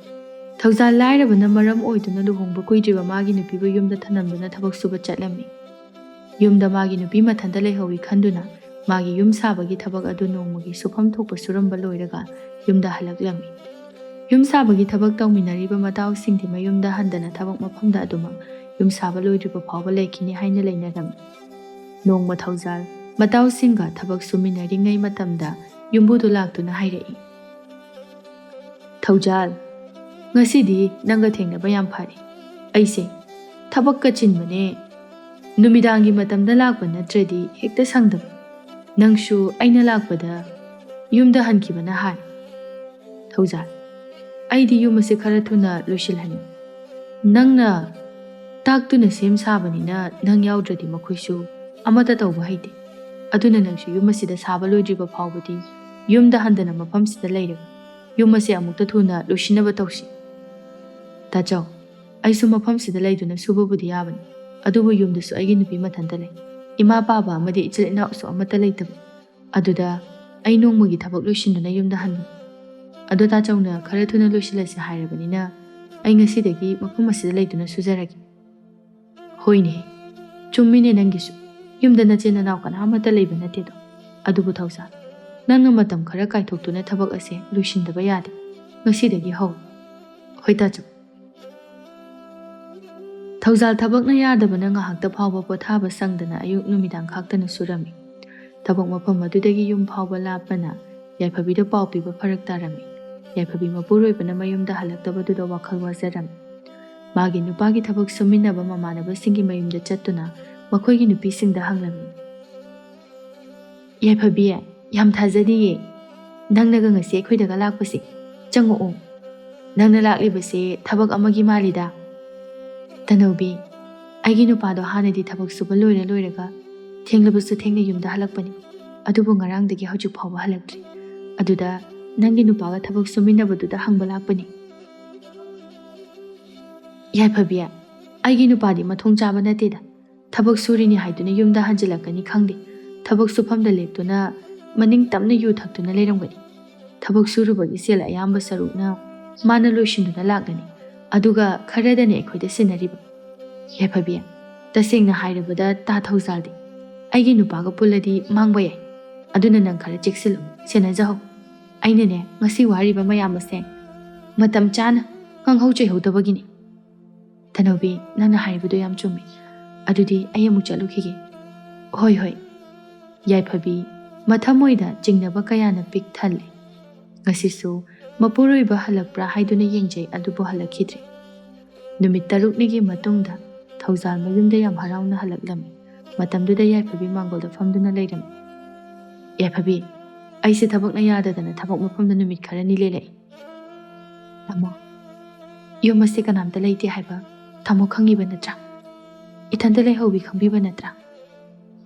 ꯊꯧꯖꯥꯜ ꯂꯥꯏꯔꯕꯅ ꯃꯔꯝ ꯑꯣꯏꯗꯨꯅ ꯂꯨꯍꯣꯡꯕ ꯀꯨꯏꯗ꯭ꯔꯤꯕ ꯃꯥꯒꯤ ꯅꯨꯄꯤꯕꯨ ꯌꯨꯝꯗ ꯊꯅꯝꯗꯨꯅ ꯊꯕꯛ ꯁꯨꯕ ꯆꯠꯂꯝꯃꯤ꯫ ꯌꯨꯝꯗ ꯃꯥꯒꯤ ꯅꯨꯄꯤ ꯃꯊꯟꯇ ꯂꯩꯍꯧꯏ ꯈꯟꯗꯨꯅ ꯃꯥꯒꯤ ꯌꯨꯝ ꯁꯥꯕꯒꯤ ꯊꯕꯛ ꯑꯗꯨ ꯅꯣꯡꯃꯒꯤ ꯁꯨꯐꯝ ꯊꯣꯛꯄ ꯁꯨꯔꯝꯕ ꯂꯣꯏꯔꯒ ꯌꯨꯝꯗ ꯍꯜꯂꯛꯂꯝꯃꯤ꯫ ꯌꯨꯝ ꯁꯥꯕꯒꯤ ꯊꯕꯛ ꯇꯧꯃꯤꯟꯅꯔꯤꯕ ꯃꯇꯥꯎꯁꯤꯡꯗꯤ ꯃꯌꯨꯝꯗ ꯍꯟꯗꯅ ꯊꯕꯛ ꯃꯐꯝꯗ ꯑꯗꯨꯃꯛ ꯌꯨꯝ ꯁꯥꯕ ꯂꯣꯏꯗ꯭ꯔꯤꯕ ꯐꯥꯎꯕ ꯂꯩꯈꯤꯅꯤ ꯍꯥꯏꯅ ꯂꯩꯅꯔꯝꯃꯤ꯫ ꯅꯣꯡꯃ ꯊꯧꯖꯥꯜ ꯃꯇꯥꯎꯁꯤꯡꯒ ꯊꯕꯛ ꯁꯨꯃꯤꯟꯅꯔꯤꯉꯩ ꯃꯇꯝꯗ ꯌꯨꯝꯕꯨꯗꯨ ꯂꯥꯛꯇꯨꯅ ꯍꯥꯏꯔꯛꯏ, ꯊꯧꯖꯥꯜ, ꯉꯁꯤꯗꯤ ꯅꯪꯒ ꯊꯦꯡꯅꯕ ꯌꯥꯝ ꯐꯔꯦ꯫ ꯑꯩꯁꯦ ꯊꯕꯛꯀ ꯆꯤꯟꯕꯅꯦ꯫ ꯅꯨꯃꯤꯗꯥꯡꯒꯤ ꯃꯇꯝꯗ ꯂꯥꯛꯄ ꯅꯠꯇ꯭ꯔꯗꯤ ꯍꯦꯛꯇ ꯁꯪꯗꯕ꯫ ꯅꯪꯁꯨ ꯑꯩꯅ ꯂꯥꯛꯄꯗ ꯌꯨꯝꯗ ꯍꯟꯈꯤꯕꯅ ꯍꯥꯜꯂꯦ꯫ ꯊꯧꯖꯥꯜ, ꯑꯩꯗꯤ ꯌꯨꯝ ꯑꯁꯤ ꯈꯔ ꯊꯨꯅ ꯂꯣꯏꯁꯤꯜꯍꯟꯅꯤꯡꯉꯤ꯫ ꯅꯪꯅ ꯇꯥꯛꯇꯨꯅ ꯁꯦꯝ ꯁꯥꯕꯅꯤꯅ ꯅꯪ ꯌꯥꯎꯗ꯭ꯔꯗꯤ ꯃꯈꯣꯏꯁꯨ ꯑꯃꯠꯇ ꯇꯧꯕ ꯍꯩꯇꯦ꯫ ꯑꯗꯨꯅ ꯅꯪꯁꯨ ꯌꯨꯝ ꯑꯁꯤꯗ ꯁꯥꯕ ꯂꯣꯏꯗ꯭ꯔꯤꯕ ꯐꯥꯎꯕꯗꯤ ꯌꯨꯝꯗ ꯍꯟꯗꯅ ꯃꯐꯝꯁꯤꯗ ꯂꯩꯔꯒ ꯌꯨꯝ ꯑꯁꯤ ꯑꯃꯨꯛꯇ ꯊꯨꯅ ꯂꯣꯏꯁꯤꯟꯅꯕ ꯇꯧꯁꯤ꯫ ꯇꯥꯆꯧ, ꯑꯩꯁꯨ ꯃꯐꯝꯁꯤꯗ ꯂꯩꯗꯨꯅ ꯁꯨꯕꯕꯨꯗꯤ ꯌꯥꯕꯅꯤ꯫ ꯑꯗꯨꯕꯨ ꯌꯨꯝꯗꯁꯨ ꯑꯩꯒꯤ ꯅꯨꯄꯤ ꯃꯊꯟꯇ ꯂꯩ꯫ ꯏꯃꯥ ꯄꯥꯕ ꯑꯃꯗꯤ ꯏꯆꯤꯜ ꯏꯅꯥꯎꯁꯨ ꯑꯃꯠꯇ ꯂꯩꯇꯕ꯫ ꯑꯗꯨꯗ ꯑꯩ ꯅꯣꯡꯃꯒꯤ ꯊꯕꯛ ꯂꯣꯏꯁꯤꯟꯗꯨꯅ ꯌꯨꯝꯗ ꯍꯟꯕꯅꯤ꯫ ꯑꯗꯣ ꯇꯥꯆꯧꯅ ꯈꯔ ꯊꯨꯅ ꯂꯣꯏꯁꯤꯜꯂꯁꯤ ꯍꯥꯏꯔꯕꯅꯤꯅ ꯑꯩ ꯉꯁꯤꯗꯒꯤ ꯃꯐꯝ ꯑꯁꯤꯗ ꯂꯩꯗꯨꯅ ꯁꯨꯖꯔꯒꯦ꯫ ꯍꯣꯏꯅꯦ, ꯆꯨꯝꯃꯤꯅꯦ ꯅꯪꯒꯤꯁꯨ꯫ ꯌꯨꯝꯗ ꯅꯆꯤꯟ ꯅꯅꯥꯎ ꯀꯅꯥꯃꯠꯇ ꯂꯩꯕ ꯅꯠꯇꯦꯗꯣ꯫ ꯑꯗꯨꯕꯨ ꯊꯧꯖꯥꯜ, ꯅꯪꯅ ꯃꯇꯝ ꯈꯔ ꯀꯥꯏꯊꯣꯛꯇꯨꯅ ꯊꯕꯛ ꯑꯁꯦ ꯂꯣꯏꯁꯤꯟꯗꯕ ꯌꯥꯗꯦ꯫ ꯉꯁꯤꯗꯒꯤ ꯍꯧ꯫ ꯍꯣꯏ ꯇꯥꯆꯧ꯫ ꯊꯧꯖꯥꯜ ꯊꯕꯛꯅ ꯌꯥꯗꯕꯅ ꯉꯥꯏꯍꯥꯛꯇ ꯐꯥꯎꯕ ꯄꯣꯊꯥꯕ ꯁꯪꯗꯅ ꯑꯌꯨꯛ ꯅꯨꯃꯤꯗꯥꯡ ꯈꯥꯛꯇꯅ ꯁꯨꯔꯝꯃꯤ꯫ ꯊꯕꯛ ꯃꯐꯝ ꯑꯗꯨꯗꯒꯤ ꯌꯨꯝ ꯐꯥꯎꯕ ꯂꯥꯞꯄꯅ ꯌꯥꯏꯐꯕꯤꯗ ꯄꯥꯎ ꯄꯤꯕ ꯐꯔꯛ ꯇꯥꯔꯝꯃꯤ꯫ ꯌꯥꯏꯐꯕꯤ ꯃꯄꯨꯔꯣꯏꯕꯅ ꯃꯌꯨꯝꯗ ꯍꯜꯂꯛꯇꯕꯗꯨꯗ ꯋꯥꯈꯜ ꯋꯥꯖꯔꯝꯃꯤ꯫ ꯃꯥꯒꯤ ꯅꯨꯄꯥꯒꯤ ꯊꯕꯛ ꯁꯨꯃꯤꯟꯅꯕ ꯃꯃꯥꯟꯅꯕꯁꯤꯡꯒꯤ ꯃꯌꯨꯝꯗ ꯆꯠꯇꯨꯅ ꯃꯈꯣꯏꯒꯤ ꯅꯨꯄꯤꯁꯤꯡꯗ ꯍꯪꯂꯝꯃꯤ, ꯌꯥꯏꯐꯕꯤ, ꯌꯥꯝ ꯊꯥꯖꯗꯤꯌꯦ ꯅꯪꯅꯒ ꯉꯁꯤ ꯑꯩꯈꯣꯏꯗꯒ ꯂꯥꯛꯄꯁꯦ꯫ ꯆꯪꯉꯛꯑꯣ꯫ ꯅꯪꯅ ꯂꯥꯛꯂꯤꯕꯁꯦ ꯊꯕꯛ ꯑꯃꯒꯤ ꯃꯥꯜꯂꯤꯗ꯫ ꯇꯅꯧꯕꯤ, ꯑꯩꯒꯤ ꯅꯨꯄꯥꯗꯣ ꯍꯥꯟꯅꯗꯤ ꯊꯕꯛ ꯁꯨꯕ ꯂꯣꯏꯔꯒ ꯊꯦꯡꯂꯕꯁꯨ ꯊꯦꯡꯅ ꯌꯨꯝꯗ ꯍꯜꯂꯛꯄꯅꯤ꯫ ꯑꯗꯨꯕꯨ ꯉꯔꯥꯡꯗꯒꯤ ꯍꯧꯖꯤꯛ ꯐꯥꯎꯕ ꯍꯜꯂꯛꯇ꯭ꯔꯤ꯫ ꯑꯗꯨꯗ ꯅꯪꯒꯤ ꯅꯨꯄꯥꯒ ꯊꯕꯛ ꯁꯨꯃꯤꯟꯅꯕꯗꯨꯗ ꯍꯪꯕ ꯂꯥꯛꯄꯅꯤ꯫ ꯌꯥꯏꯐꯕꯤ, ꯑꯩꯒꯤ ꯅꯨꯄꯥꯗꯤ ꯃꯊꯣꯡ ꯆꯥꯕ ꯅꯠꯇꯦꯗ꯫ ꯊꯕꯛ ꯁꯨꯔꯤꯅꯤ ꯍꯥꯏꯗꯨꯅ ꯌꯨꯝꯗ ꯍꯟꯖꯤꯜꯂꯛꯀꯅꯤ ꯈꯪꯗꯦ꯫ ꯊꯕꯛ ꯁꯨꯐꯝꯗ ꯂꯦꯞꯇꯨꯅ ꯃꯅꯤꯡ ꯇꯝꯅ ꯌꯨ ꯊꯛꯇꯨꯅ ꯂꯩꯔꯝꯒꯅꯤ꯫ ꯊꯕꯛ ꯁꯨꯔꯨꯕꯒꯤ ꯁꯦꯜ ꯑꯌꯥꯝꯕ ꯁꯔꯨꯛꯅ ꯃꯥꯅ ꯂꯣꯏꯁꯤꯟꯗꯨꯅ ꯂꯥꯛꯂꯅꯤ, ꯑꯗꯨꯒ ꯈꯔꯗꯅꯤ ꯑꯩꯈꯣꯏꯗ ꯁꯤꯟꯅꯔꯤꯕ꯫ ꯌꯥꯏꯐꯕꯤ, ꯇꯁꯦꯡꯅ ꯍꯥꯏꯔꯕꯗ ꯇꯥ ꯊꯧꯖꯥꯜꯗꯤ ꯑꯩꯒꯤ ꯅꯨꯄꯥꯒ ꯄꯨꯜꯂꯗꯤ ꯃꯥꯡꯕ ꯌꯥꯏ, ꯑꯗꯨꯅ ꯅꯪ ꯈꯔ ꯆꯦꯛꯁꯤꯜꯂꯨ, ꯁꯦꯟꯅꯖꯍꯧ꯫ ꯑꯩꯅꯅꯦ ꯉꯁꯤ ꯋꯥꯔꯤꯕ ꯃꯌꯥꯝ ꯑꯁꯦ ꯃꯇꯝ ꯆꯥꯅ ꯈꯪꯍꯧ ꯆꯩꯍꯧꯗꯕꯒꯤꯅꯤ꯫ ꯙꯅꯧꯕꯤ, ꯅꯪꯅ ꯍꯥꯏꯔꯤꯕꯗꯣ ꯌꯥꯝ ꯆꯨꯝꯃꯤ, ꯑꯗꯨꯗꯤ ꯑꯩ ꯑꯃꯨꯛ ꯆꯠꯂꯨꯈꯤꯒꯦ꯫ ꯍꯣꯏ ꯍꯣꯏ꯫ ꯌꯥꯏꯐꯕꯤ ꯃꯊꯃꯣꯏꯗ ꯆꯤꯡꯅꯕ ꯀꯌꯥꯅ ꯄꯤꯛ ꯊꯜꯂꯦ꯫ ꯉꯁꯤꯁꯨ ꯃꯄꯨꯔꯣꯏꯕ ꯍꯜꯂꯛꯄ꯭ꯔꯥ ꯍꯥꯏꯗꯨꯅ ꯌꯦꯡꯖꯩ, ꯑꯗꯨꯕꯨ ꯍꯜꯂꯛꯈꯤꯗ꯭ꯔꯦ꯫ ꯅꯨꯃꯤꯠ 6ꯅꯤꯒꯤ ꯃꯇꯨꯡꯗ ꯊꯧꯖꯥꯜ ꯃꯌꯨꯝꯗ ꯌꯥꯝ ꯍꯔꯥꯎꯅ ꯍꯜꯂꯛꯂꯝꯃꯤ꯫ ꯃꯇꯝꯗꯨꯗ ꯌꯥꯏꯐꯕꯤ ꯃꯥꯡꯒꯣꯜꯗ ꯐꯝꯗꯨꯅ ꯂꯩꯔꯝꯃꯤ꯫ ꯌꯥꯏꯐꯕꯤ, ꯑꯩꯁꯦ ꯊꯕꯛꯅ ꯌꯥꯗꯗꯅ ꯊꯕꯛ ꯃꯐꯝꯗ ꯅꯨꯃꯤꯠ ꯈꯔꯅꯤ ꯂꯦꯜꯂꯛꯏ꯫ ꯇꯥꯃꯣ, ꯌꯨꯝ ꯑꯁꯤ ꯀꯅꯥꯝꯇ ꯂꯩꯇꯦ ꯍꯥꯏꯕ ꯇꯥꯃꯣ ꯈꯪꯉꯤꯕ ꯅꯠꯇ꯭ꯔꯥ? ꯏꯊꯟꯇ ꯂꯩꯍꯧꯕꯤ ꯈꯪꯕꯤꯕ ꯅꯠꯇ꯭ꯔꯥ?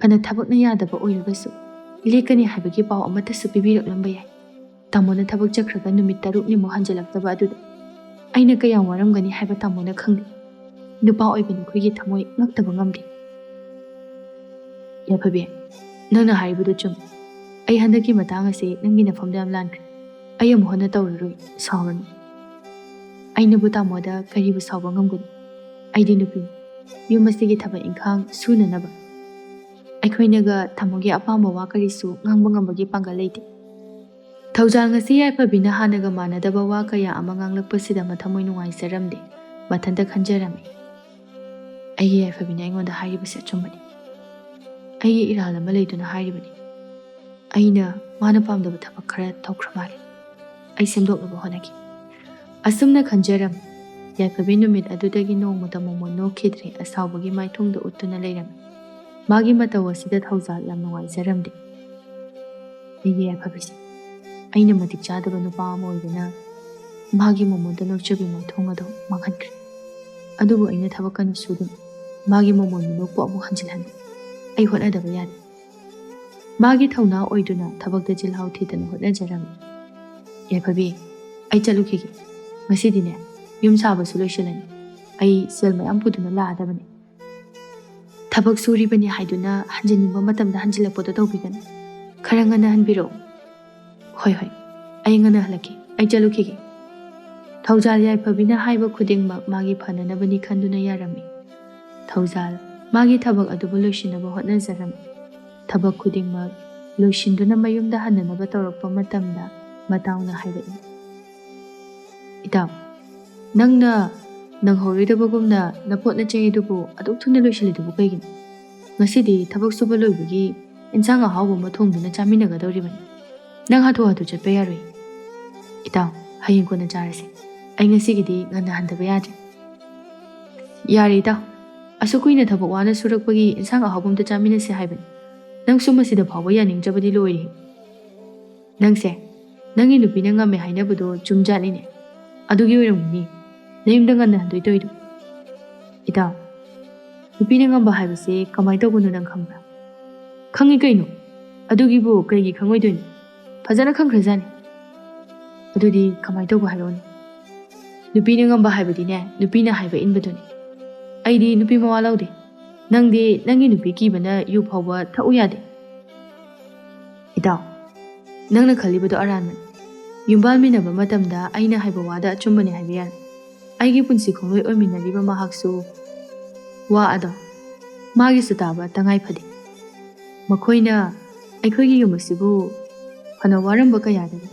ꯐꯅ ꯊꯕꯛꯅ ꯌꯥꯗꯕ ꯑꯣꯏꯔꯒꯁꯨ ꯂꯦꯛꯀꯅꯤ ꯍꯥꯏꯕꯒꯤ ꯄꯥꯎ ꯑꯃꯠꯇꯁꯨ ꯄꯤꯕꯤꯔꯛꯂꯝꯕ ꯌꯥꯏ꯫ ꯇꯥꯃꯣꯅ ꯊꯕꯛ ꯆꯠꯈ꯭ꯔꯒ ꯅꯨꯃꯤꯠ 6ꯅꯤꯃꯨꯛ ꯍꯟꯖꯤꯜꯂꯛꯇꯕ ꯑꯗꯨꯗ ꯑꯩꯅ ꯀꯌꯥꯝ ꯋꯥꯔꯝꯒꯅꯤ ꯍꯥꯏꯕ ꯇꯥꯃꯣꯅ ꯈꯪꯗꯦ꯫ ꯅꯨꯄꯥ ꯑꯣꯏꯕ ꯅꯈꯣꯏꯒꯤ ꯊꯃꯣꯏ ꯉꯛꯇꯕ ꯉꯝꯗꯦ꯫ ꯌꯥꯏꯐꯕꯤ, ꯅꯪꯅ ꯍꯥꯏꯔꯤꯕꯗꯨ ꯆꯨꯝꯃꯤ꯫ ꯑꯩ ꯍꯟꯗꯛꯀꯤ ꯃꯇꯥꯡ ꯑꯁꯤ ꯅꯪꯒꯤ ꯅꯐꯝꯗ ꯌꯥꯝ ꯂꯥꯟꯈ꯭ꯔꯦ꯫ ꯑꯩ ꯑꯃꯨꯛ ꯍꯟꯅ ꯇꯧꯔꯔꯣꯏ, ꯁꯥꯎꯔꯅꯨ꯫ ꯑꯩꯅꯕꯨ ꯇꯥꯃꯣꯗ ꯀꯔꯤꯕꯨ ꯁꯥꯎꯕ ꯉꯝꯒꯅꯤ? ꯑꯩꯗꯤ ꯅꯨꯄꯤꯅꯤ, ꯌꯨꯝ ꯑꯁꯤꯒꯤ ꯊꯕꯛ ꯏꯪꯈꯥꯡ ꯁꯨꯅꯅꯕ ꯑꯩꯈꯣꯏꯅꯒ ꯇꯥꯃꯣꯒꯤ ꯑꯄꯥꯝꯕ ꯋꯥ ꯀꯔꯤꯁꯨ ꯉꯥꯡꯕ ꯉꯝꯕꯒꯤ ꯄꯥꯡꯒꯜ ꯂꯩꯇꯦ꯫ ꯊꯧꯖꯥꯜꯉꯁꯤ ꯌꯥꯏꯐꯕꯤꯅ ꯍꯥꯟꯅꯒ ꯃꯥꯟꯅꯗꯕ ꯋꯥ ꯀꯌꯥ ꯑꯃ ꯉꯥꯡꯂꯛꯄꯁꯤꯗ ꯃꯊꯃꯣꯏ ꯅꯨꯡꯉꯥꯏꯖꯔꯝꯗꯦ꯫ ꯃꯊꯟꯇ ꯈꯟꯖꯔꯝꯃꯤ, ꯑꯩꯒꯤ ꯌꯥꯏꯐꯕꯤꯅ ꯑꯩꯉꯣꯟꯗ ꯍꯥꯏꯔꯤꯕꯁꯦ ꯑꯆꯨꯝꯕꯅꯤ꯫ ꯑꯩꯒꯤ ꯏꯔꯥꯜ ꯑꯃ ꯂꯩꯗꯨꯅ ꯍꯥꯏꯔꯤꯕꯅꯤ꯫ ꯑꯩꯅ ꯃꯥꯅ ꯄꯥꯝꯗꯕ ꯊꯕꯛ ꯈꯔ ꯇꯧꯈ꯭ꯔ ꯃꯥꯜꯂꯦ꯫ ꯑꯩ ꯁꯦꯝꯗꯣꯛꯅꯕ ꯍꯣꯠꯅꯈꯤ꯫ ꯑꯁꯨꯝꯅ ꯈꯟꯖꯔꯝꯃꯤ꯫ ꯌꯥꯏꯐꯕꯤ ꯅꯨꯃꯤꯠ ꯑꯗꯨꯗꯒꯤ ꯅꯣꯡꯃꯇ ꯃꯣꯃꯣꯟ ꯅꯣꯛꯈꯤꯗ꯭ꯔꯦ, ꯑꯁꯥꯎꯕꯒꯤ ꯃꯥꯏꯊꯣꯡꯗ ꯎꯠꯇꯨꯅ ꯂꯩꯔꯝꯃꯤ꯫ ꯃꯥꯒꯤ ꯃꯇꯧ ꯑꯁꯤꯗ ꯊꯧꯖꯥꯜ ꯌꯥꯝ ꯅꯨꯡꯉꯥꯏꯖꯔꯝꯗꯦ꯫ ꯑꯩꯒꯤ ꯌꯥꯏꯐꯕꯤꯁꯦ ꯑꯩꯅ ꯃꯇꯤꯛ ꯆꯥꯗꯕ ꯅꯨꯄꯥ ꯑꯃ ꯑꯣꯏꯕꯅ ꯃꯥꯒꯤ ꯃꯣꯃꯣꯟꯗ ꯅꯣꯛꯆꯕꯤ ꯃꯥꯏꯊꯣꯡ ꯑꯗꯨ ꯃꯥꯡꯍꯟꯈ꯭ꯔꯦ꯫ ꯑꯗꯨꯕꯨ ꯑꯩꯅ ꯊꯕꯛ ꯀꯟꯅ ꯁꯨꯗꯨꯅ ꯃꯥꯒꯤ ꯃꯣꯃꯣꯟ ꯃꯅꯣꯛꯄꯨ ꯑꯃꯨꯛ ꯍꯟꯖꯤꯜꯍꯟꯕ ꯑꯩ ꯍꯣꯠꯅꯗꯕ ꯌꯥꯗꯦ꯫ ꯃꯥꯒꯤ ꯊꯧꯅꯥ ꯑꯣꯏꯗꯨꯅ ꯊꯕꯛꯇ ꯆꯤꯜꯍꯥꯎ ꯊꯤꯗꯅ ꯍꯣꯠꯅꯖꯔꯝꯃꯤ꯫ ꯌꯥꯏꯐꯕꯤ, ꯑꯩ ꯆꯠꯂꯨꯈꯤꯒꯦ꯫ ꯉꯁꯤꯗꯤꯅꯦ ꯌꯨꯝ ꯁꯥꯕꯁꯨ ꯂꯣꯏꯁꯤꯜꯂꯅꯤ꯫ ꯑꯩ ꯁꯦꯜ ꯃꯌꯥꯝ ꯄꯨꯗꯨꯅ ꯂꯥꯛꯑꯗꯕꯅꯤ꯫ ꯊꯕꯛ ꯁꯨꯔꯤꯕꯅꯤ ꯍꯥꯏꯗꯨꯅ ꯍꯟꯖꯤꯟꯅꯤꯡꯕ ꯃꯇꯝꯗ ꯍꯟꯖꯤꯜꯂꯛꯄꯗꯣ ꯇꯧꯕꯤꯒꯅꯨ꯫ ꯈꯔ ꯉꯟꯅ ꯍꯟꯕꯤꯔꯛꯑꯣ꯫ ꯍꯣꯏ ꯍꯣꯏ, ꯑꯩ ꯉꯟꯅ ꯍꯜꯂꯛꯀꯦ꯫ ꯑꯩ ꯆꯠꯂꯨꯈꯤꯒꯦ꯫ ꯊꯧꯖꯥꯜ ꯌꯥꯏꯐꯕꯤꯅ ꯍꯥꯏꯕ ꯈꯨꯗꯤꯡꯃꯛ ꯃꯥꯒꯤ ꯐꯅꯅꯕꯅꯤ ꯈꯟꯗꯨꯅ ꯌꯥꯔꯝꯃꯤ꯫ ꯊꯧꯖꯥꯜ ꯃꯥꯒꯤ ꯊꯕꯛ ꯑꯗꯨꯕꯨ ꯂꯣꯏꯁꯤꯟꯅꯕ ꯍꯣꯠꯅꯖꯔꯝꯃꯤ꯫ ꯊꯕꯛ ꯈꯨꯗꯤꯡꯃꯛ ꯂꯣꯏꯁꯤꯟꯗꯨꯅ ꯃꯌꯨꯝꯗ ꯍꯟꯅꯅꯕ ꯇꯧꯔꯛꯄ ꯃꯇꯝꯗ ꯃꯇꯥꯎꯅ ꯍꯥꯏꯔꯛꯏ, ꯏꯇꯥꯎ, ꯅꯪꯅ ꯅꯪꯍꯧꯔꯣꯏꯗꯕꯒꯨꯝꯅ ꯅꯄꯣꯠ ꯅꯆꯩ ꯑꯗꯨꯕꯨ ꯑꯗꯨꯛ ꯊꯨꯅ ꯂꯣꯏꯁꯤꯜꯂꯤꯗꯨꯕꯨ ꯀꯩꯒꯤꯅꯣ? ꯉꯁꯤꯗꯤ ꯊꯕꯛ ꯁꯨꯕ ꯂꯣꯏꯕꯒꯤ ꯏꯟꯁꯥꯡ ꯑꯍꯥꯎꯕ ꯑꯃ ꯊꯣꯡꯗꯨꯅ ꯆꯥꯃꯤꯟꯅꯒꯗꯧꯔꯤꯕꯅꯤ꯫ ꯅꯪ ꯍꯥꯊꯨ ꯍꯥꯊꯨ ꯆꯠꯄ ꯌꯥꯔꯣꯏ꯫ ꯏꯇꯥꯎ, ꯍꯌꯦꯡ ꯀꯣꯟꯅ ꯆꯥꯔꯁꯤ꯫ ꯑꯩ ꯉꯁꯤꯒꯤꯗꯤ ꯉꯟꯅ ꯍꯟꯗꯕ ꯌꯥꯗ꯭ꯔꯦ꯫ ꯌꯥꯔꯦ ꯏꯇꯥꯎ, ꯑꯁꯨꯛ ꯀꯨꯏꯅ ꯊꯕꯛ ꯋꯥꯅ ꯁꯨꯔꯛꯄꯒꯤ ꯏꯟꯁꯥꯡ ꯑꯍꯥꯎꯕ ꯑꯝꯇ ꯆꯥꯃꯤꯟꯅꯁꯤ ꯍꯥꯏꯕꯅꯤ꯫ ꯅꯪꯁꯨ ꯃꯁꯤꯗ ꯐꯥꯎꯕ ꯌꯥꯅꯤꯡꯗ꯭ꯔꯕꯗꯤ ꯂꯣꯏꯔꯦ꯫ ꯅꯪꯁꯦ ꯅꯪꯒꯤ ꯅꯨꯄꯤꯅ ꯉꯝꯃꯦ ꯍꯥꯏꯅꯕꯗꯣ ꯆꯨꯝꯖꯥꯠꯅꯤꯅꯦ꯫ ꯑꯗꯨꯒꯤ ꯑꯣꯏꯔꯝꯒꯅꯤ ꯅꯌꯨꯝꯗ ꯉꯟꯅ ꯍꯟꯗꯣꯏ ꯇꯧꯏꯗꯣ꯫ ꯏꯇꯥꯎ, ꯅꯨꯄꯤꯅ ꯉꯝꯕ ꯍꯥꯏꯕꯁꯦ ꯀꯃꯥꯏꯅ ꯇꯧꯕꯅꯣ ꯅꯪ ꯈꯪꯕ꯭ꯔꯥ? ꯈꯪꯉꯤ ꯀꯩꯅꯣ, ꯑꯗꯨꯒꯤꯕꯨ ꯀꯩꯒꯤ ꯈꯪꯉꯣꯏꯗꯣꯏꯅꯣ? ꯐꯖꯅ ꯈꯪꯈ꯭ꯔꯖꯥꯠꯅꯤ꯫ ꯑꯗꯨꯗꯤ ꯀꯃꯥꯏꯅ ꯇꯧꯕ ꯍꯥꯏꯔꯛꯑꯣꯅꯦ? ꯅꯨꯄꯤꯅ ꯉꯝꯕ ꯍꯥꯏꯕꯗꯤꯅꯦ, ꯅꯨꯄꯤꯅ ꯍꯥꯏꯕ ꯏꯟꯕꯗꯨꯅꯤ꯫ ꯑꯩꯗꯤ ꯅꯨꯄꯤ ꯃꯋꯥ ꯂꯧꯗꯦ꯫ ꯅꯪꯗꯤ ꯅꯪꯒꯤ ꯅꯨꯄꯤ ꯀꯤꯕꯅ ꯌꯨ ꯐꯥꯎꯕ ꯊꯛꯎ ꯌꯥꯗꯦ꯫ ꯏꯇꯥꯎ, ꯅꯪꯅ ꯈꯜꯂꯤꯕꯗꯣ ꯑꯔꯥꯟꯕꯅꯤ꯫ ꯌꯨꯝꯕꯥꯟꯃꯤꯟꯅꯕ ꯃꯇꯝꯗ ꯑꯩꯅ ꯍꯥꯏꯕ ꯋꯥꯗ ꯑꯆꯨꯝꯕꯅꯤ ꯍꯥꯏꯕ ꯌꯥꯏ꯫ ꯑꯩꯒꯤ ꯄꯨꯟꯁꯤ ꯈꯣꯡꯂꯣꯏ ꯑꯣꯏꯃꯤꯟꯅꯔꯤꯕ ꯃꯍꯥꯛꯁꯨ ꯋꯥ ꯑꯗꯣ ꯃꯥꯒꯤꯁꯨ ꯇꯥꯕ ꯇꯉꯥꯏ ꯐꯗꯦ꯫ ꯃꯈꯣꯏꯅ ꯑꯩꯈꯣꯏꯒꯤ ꯌꯨꯝ ꯑꯁꯤꯕꯨ ꯐꯅ ꯋꯥꯔꯝꯕ ꯀꯌꯥꯗꯒꯤ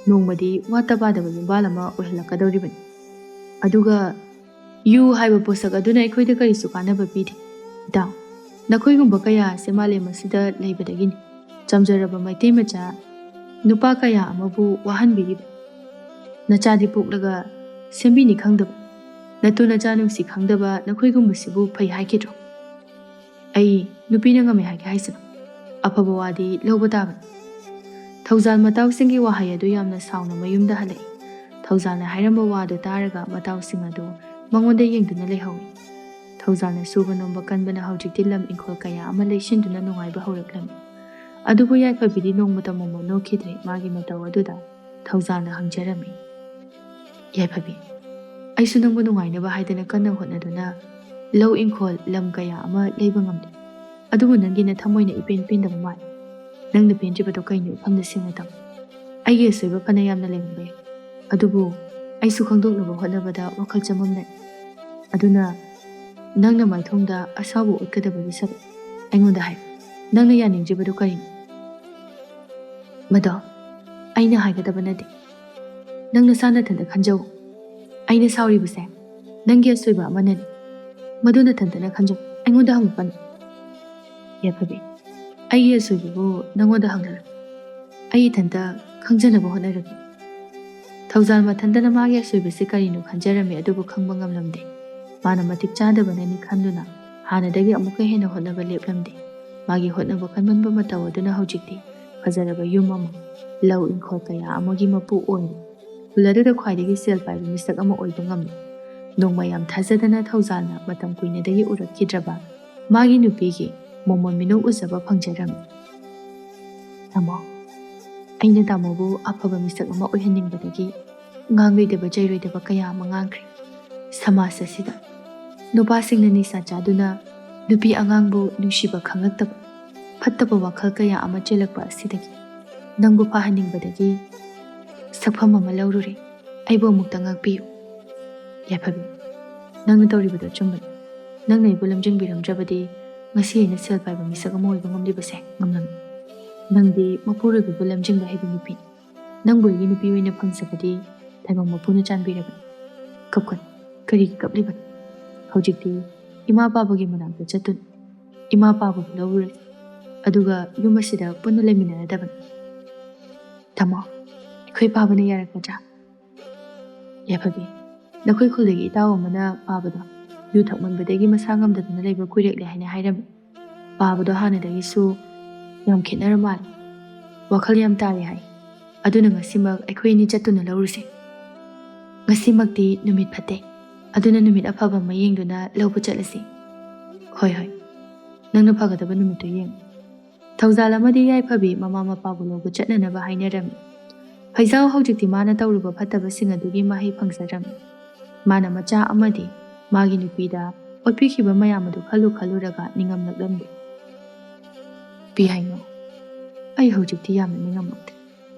ꯅꯣꯡꯃꯗꯤ ꯋꯥꯠꯇ ꯄꯥꯗꯕ ꯌꯨꯝꯕꯥꯜ ꯑꯃ ꯑꯣꯏꯍꯜꯂꯛꯀꯗꯧꯔꯤꯕꯅꯤ꯫ ꯑꯗꯨꯒ ꯌꯨ ꯍꯥꯏꯕ ꯄꯣꯠꯁꯛ ꯑꯗꯨꯅ ꯑꯩꯈꯣꯏꯗ ꯀꯔꯤꯁꯨ ꯀꯥꯟꯅꯕ ꯄꯤꯗꯦ꯫ ꯏꯇꯥꯎ, ꯅꯈꯣꯏꯒꯨꯝꯕ ꯀꯌꯥ ꯑꯁꯤ ꯃꯥꯂꯦꯝ ꯑꯁꯤꯗ ꯂꯩꯕꯗꯒꯤꯅꯤ ꯆꯝꯖꯔꯕ ꯃꯩꯇꯩ ꯃꯆꯥ ꯅꯨꯄꯥ ꯀꯌా ꯑꯃꯕꯨ ꯋꯥꯍꯟꯕꯤꯔꯤꯕ꯫ ꯅꯆꯥꯗꯤ ꯄꯣꯛꯂꯒ ꯁꯦꯝꯕꯤꯅꯤ ꯈꯪꯗꯕ, ꯅꯇꯨ ꯅꯆꯥ ꯅꯨꯡꯁꯤ ꯈꯪꯗꯕ ꯅꯈꯣꯏꯒꯨꯝꯕꯁꯤꯕꯨ ꯐꯩ ꯍꯥꯏꯈꯤꯗ꯭ꯔꯣ? ꯑꯩ ꯅꯨꯄꯤꯅ ꯉꯝꯃꯦ ꯍꯥꯏꯒꯦ ꯍꯥꯏꯁꯤꯕ ꯑꯐꯕ ꯋꯥꯗꯤ ꯂꯧꯕ ꯇꯥꯕꯅꯤ꯫ ꯊꯧꯖꯥꯜ ꯃꯇꯥꯎꯁꯤꯡꯒꯤ ꯋꯥꯍꯩ ꯑꯗꯨ ꯌꯥꯝꯅ ꯁꯥꯎꯅ ꯃꯌꯨꯝꯗ ꯍꯜꯂꯛꯏ꯫ ꯊꯧꯖꯥꯜꯅ ꯍꯥꯏꯔꯝꯕ ꯋꯥꯗꯨ ꯇꯥꯔꯒ ꯃꯇꯥꯎꯁꯤꯡ ꯑꯗꯨ ꯃꯉꯣꯟꯗ ꯌꯦꯡꯗꯨꯅ ꯂꯩꯍꯧꯏ꯫ ꯊꯧꯖꯥꯜꯅ ꯁꯨꯕ ꯅꯣꯝꯕ ꯀꯟꯕꯅ ꯍꯧꯖꯤꯛꯇꯤ ꯂꯝ ꯏꯪꯈꯣꯜ ꯀꯌꯥ ꯑꯃ ꯂꯩꯁꯤꯟꯗꯨꯅ ꯅꯨꯡꯉꯥꯏꯕ ꯍꯧꯔꯛꯂꯝꯃꯤ꯫ ꯑꯗꯨꯕꯨ ꯌꯥꯏꯐꯕꯤꯗꯤ ꯅꯣꯡꯃꯇ ꯃꯣꯃꯣꯟ ꯅꯣꯛꯈꯤꯗ꯭ꯔꯦ꯫ ꯃꯥꯒꯤ ꯃꯇꯧ ꯑꯗꯨꯗ ꯊꯧꯖꯥꯜꯅ ꯍꯪꯖꯔꯝꯃꯤ, ꯌꯥꯏꯐꯕꯤ, ꯑꯩꯁꯨ ꯅꯪꯕꯨ ꯅꯨꯡꯉꯥꯏꯅꯕ ꯍꯥꯏꯗꯅ ꯀꯟꯅ ꯍꯣꯠꯅꯗꯨꯅ ꯂꯧ ꯏꯪꯈꯣꯜ ꯂꯝ ꯀꯌꯥ ꯑꯃ ꯂꯩꯕ ꯉꯝꯗꯦ꯫ ꯑꯗꯨꯕꯨ ꯅꯪꯒꯤ ꯅꯊꯃꯣꯏꯅ ꯏꯄꯦꯟ ꯄꯦꯟꯗꯕ ꯃꯥꯜꯂꯤ꯫ ꯅꯪꯅ ꯄꯦꯟꯗ꯭ꯔꯤꯕꯗꯣ ꯀꯩꯅꯣ ꯏꯐꯝꯗ ꯁꯦꯡꯅ ꯇꯝꯃꯨ꯫ ꯑꯩꯒꯤ ꯑꯁꯣꯏꯕ ꯐꯅ ꯌꯥꯝꯅ ꯂꯩꯔꯝꯕ ꯌꯥꯏ, ꯑꯗꯨꯕꯨ ꯑꯩꯁꯨ ꯈꯪꯗꯣꯛꯅꯕ ꯍꯣꯠꯅꯕꯗ ꯋꯥꯈꯜ ꯆꯃꯝꯅꯩ꯫ ꯑꯗꯨꯅ ꯅꯪꯅ ꯃꯥꯏꯊꯣꯡꯗ ꯑꯁꯥꯎꯕ ꯎꯠꯀꯗꯕꯒꯤ ꯁꯔꯨꯛ ꯑꯩꯉꯣꯟꯗ ꯍꯥꯏꯌꯨ, ꯅꯪꯅ ꯌꯥꯅꯤꯡꯗ꯭ꯔꯤꯕꯗꯨ ꯀꯔꯤꯅꯣ? ꯃꯗꯣ ꯑꯩꯅ ꯍꯥꯏꯒꯗꯕ ꯅꯠꯇꯦ, ꯅꯪ ꯅꯁꯥ ꯅꯊꯟꯇ ꯈꯟꯖꯧ꯫ ꯑꯩꯅ ꯁꯥꯎꯔꯤꯕꯁꯦ ꯅꯪꯒꯤ ꯑꯁꯣꯏꯕ ꯑꯃꯅꯅꯤ, ꯃꯗꯨ ꯅꯊꯟꯇꯅ ꯈꯟꯖꯧ, ꯑꯩꯉꯣꯟꯗ ꯍꯪꯉꯛꯀꯅꯨ꯫ ꯌꯥꯏꯐꯕꯤ, ꯑꯩꯒꯤ ꯑꯁꯣꯏꯕꯕꯨ ꯅꯪꯉꯣꯟꯗ ꯍꯪꯅꯔꯣꯏ, ꯑꯩ ꯏꯊꯟꯇ ꯈꯪꯖꯅꯕ ꯍꯣꯠꯅꯔꯒꯦ꯫ ꯊꯧꯖꯥꯜ ꯃꯊꯟꯇꯅ ꯃꯥꯒꯤ ꯑꯁꯣꯏꯕꯁꯤ ꯀꯔꯤꯅꯣ ꯈꯟꯖꯔꯝꯃꯤ, ꯑꯗꯨꯕꯨ ꯈꯪꯕ ꯉꯝꯂꯝꯗꯦ꯫ ꯃꯥꯅ ꯃꯇꯤꯛ ꯆꯥꯗꯕꯅꯅꯤ ꯈꯟꯗꯨꯅ ꯍꯥꯟꯅꯗꯒꯤ ꯑꯃꯨꯛꯀ ꯍꯦꯟꯅ ꯍꯣꯠꯅꯕ ꯂꯦꯞꯂꯝꯗꯦ꯫ ꯃꯥꯒꯤ ꯍꯣꯠꯅꯕ ꯀꯟꯃꯟꯕ ꯃꯇꯧ ꯑꯗꯨꯅ ꯍꯧꯖꯤꯛꯇꯤ ꯐꯖꯔꯕ ꯌꯨꯝ ꯑꯃ, ꯂꯧ ꯏꯪꯈꯣꯜ ꯀꯌꯥ ꯑꯃꯒꯤ ꯃꯄꯨ ꯑꯣꯏꯔꯤ, ꯈꯨꯜ ꯑꯗꯨꯗ ꯈ꯭ꯋꯥꯏꯗꯒꯤ ꯁꯦꯜ ꯄꯥꯏꯕ ꯃꯤꯁꯛ ꯑꯃ ꯑꯣꯏꯕ ꯉꯝꯃꯤ꯫ ꯅꯣꯡꯃ ꯌꯥꯝ ꯊꯥꯖꯗꯅ ꯊꯧꯖꯥꯜꯅ ꯃꯇꯝ ꯀꯨꯏꯅꯗꯒꯤ ꯎꯔꯛꯈꯤꯗ꯭ꯔꯕ ꯃꯥꯒꯤ ꯅꯨꯄꯤꯒꯤ ꯃꯣꯃꯣꯟ ꯃꯤꯅꯧ ꯎꯖꯕ ꯐꯪꯖꯔꯝꯃꯤ꯫ ꯇꯥꯃꯣ, ꯑꯩꯅ ꯇꯥꯃꯣꯕꯨ ꯑꯐꯕ ꯃꯤꯁꯛ ꯑꯃ ꯑꯣꯏꯍꯟꯅꯤꯡꯕꯗꯒꯤ ꯉꯥꯡꯂꯣꯏꯗꯕ ꯆꯩꯔꯣꯏꯗꯕ ꯀꯌꯥ ꯑꯃ ꯉꯥꯡꯈ꯭ꯔꯦ꯫ ꯁꯃꯥꯖ ꯑꯁꯤꯗ ꯅꯨꯄꯥꯁꯤꯡꯅ ꯅꯤꯁꯥ ꯆꯥꯗꯨꯅ ꯅꯨꯄꯤ ꯑꯉꯥꯡꯕꯨ ꯅꯨꯡꯁꯤꯕ ꯈꯪꯂꯛꯇꯕ ꯐꯠꯇꯕ ꯋꯥꯈꯜ ꯀꯌꯥ ꯑꯃ ꯆꯦꯜꯂꯛꯄ ꯑꯁꯤꯗꯒꯤ ꯅꯪꯕꯨ ꯐꯍꯟꯅꯤꯡꯕꯗꯒꯤ ꯁꯛꯐꯝ ꯑꯃ ꯂꯧꯔꯨꯔꯦ꯫ ꯑꯩꯕꯨ ꯑꯃꯨꯛꯇ ꯉꯥꯛꯄꯤꯌꯨ꯫ ꯌꯥꯏꯐꯕꯤ, ꯅꯪꯅ ꯇꯧꯔꯤꯕꯗꯣ ꯑꯆꯨꯝꯕꯅꯤ꯫ ꯅꯪꯅ ꯑꯩꯕꯨ ꯂꯝꯖꯤꯡꯕꯤꯔꯝꯗ꯭ꯔꯕꯗꯤ ꯉꯁꯤ ꯑꯩꯅ ꯁꯦꯜ ꯄꯥꯏꯕ ꯃꯤꯁꯛ ꯑꯃ ꯑꯣꯏꯕ ꯉꯝꯂꯤꯕꯁꯦ ꯉꯝꯂꯝꯃꯤ꯫ ꯅꯪꯗꯤ ꯃꯄꯨꯔꯣꯏꯕꯕꯨ ꯂꯝꯖꯤꯡꯕ ꯍꯩꯕ ꯅꯨꯄꯤꯅꯤ꯫ ꯅꯪꯕꯨ ꯑꯩꯒꯤ ꯅꯨꯄꯤ ꯑꯣꯏꯅ ꯐꯪꯖꯕꯗꯤ ꯇꯥꯏꯕꯪ ꯃꯄꯨꯅ ꯆꯥꯟꯕꯤꯔꯕꯅꯤ꯫ ꯀꯞꯀꯅꯨ, ꯀꯔꯤꯒꯤ ꯀꯞꯂꯤꯕꯅꯣ? ꯍꯧꯖꯤꯛꯇꯤ ꯏꯃꯥ ꯄꯥꯕꯒꯤ ꯃꯅꯥꯛꯇ ꯆꯠꯇꯨꯅ ꯏꯃꯥ ꯄꯥꯕꯕꯨ ꯂꯧꯔꯨꯔꯁꯤ, ꯑꯗꯨꯒ ꯌꯨꯝ ꯑꯁꯤꯗ ꯄꯨꯟꯅ ꯂꯩꯃꯤꯟꯅꯔꯗꯕꯅꯤ꯫ ꯇꯥꯃꯣ, ꯑꯩꯈꯣꯏ ꯄꯥꯕꯅ ꯌꯥꯔꯛꯀꯗ꯭ꯔꯥ? ꯌꯥꯏꯐꯕꯤ, ꯅꯈꯣꯏ ꯈꯨꯜꯗꯒꯤ ꯏꯇꯥꯎ ꯑꯃꯅ ꯄꯥꯕꯗꯣ ꯌꯨ ꯊꯛꯃꯟꯕꯗꯒꯤ ꯃꯁꯥ ꯉꯝꯗꯗꯨꯅ ꯂꯩꯕ ꯀꯨꯏꯔꯛꯂꯦ ꯍꯥꯏꯅ ꯍꯥꯏꯔꯝꯃꯤ꯫ ꯄꯥꯕꯗꯣ ꯍꯥꯟꯅꯗꯒꯤꯁꯨ ꯌꯥꯝ ꯈꯦꯠꯅꯔ ꯃꯥꯜꯂꯤ, ꯋꯥꯈꯜ ꯌꯥꯝ ꯇꯥꯔꯦ ꯍꯥꯏ꯫ ꯑꯗꯨꯅ ꯉꯁꯤꯃꯛ ꯑꯩꯈꯣꯏ ꯑꯅꯤ ꯆꯠꯇꯨꯅ ꯂꯧꯔꯨꯁꯤ꯫ ꯉꯁꯤꯃꯛꯇꯤ ꯅꯨꯃꯤꯠ ꯐꯠꯇꯦ, ꯑꯗꯨꯅ ꯅꯨꯃꯤꯠ ꯑꯐꯕ ꯑꯃ ꯌꯦꯡꯗꯨꯅ ꯂꯧꯕ ꯆꯠꯂꯁꯤ꯫ ꯍꯣꯏ ꯍꯣꯏ, ꯅꯪꯅ ꯐꯒꯗꯕ ꯅꯨꯃꯤꯠꯇꯨ ꯌꯦꯡꯉꯨ꯫ ꯊꯧꯖꯥꯜ ꯑꯃꯗꯤ ꯌꯥꯏꯐꯕꯤ ꯃꯃꯥ ꯃꯄꯥꯕꯨ ꯂꯧꯕ ꯆꯠꯅꯅꯕ ꯍꯥꯏꯅꯔꯝꯃꯤ꯫ ꯐꯩꯖꯥꯎ ꯍꯧꯖꯤꯛꯇꯤ ꯃꯥꯅ ꯇꯧꯔꯨꯕ ꯐꯠꯇꯕꯁꯤꯡ ꯑꯗꯨꯒꯤ ꯃꯍꯩ ꯐꯪꯖꯔꯝꯃꯤ꯫ ꯃꯥꯅ ꯃꯆꯥ ꯑꯃꯗꯤ ꯃꯥꯒꯤ ꯅꯨꯄꯤꯗ ꯑꯣꯠꯄꯤꯈꯤꯕ ꯃꯌꯥꯝ ꯑꯗꯨ ꯈꯜꯂꯨꯔꯒ ꯅꯤꯡꯉꯝꯂꯛꯂꯝꯗꯦ꯫ ꯄꯤꯌꯥꯏꯅꯣ, ꯑꯩ ꯍꯧꯖꯤꯛꯇꯤ ꯌꯥꯝꯅ ꯅꯤꯡꯉꯝꯂꯛꯇꯦ꯫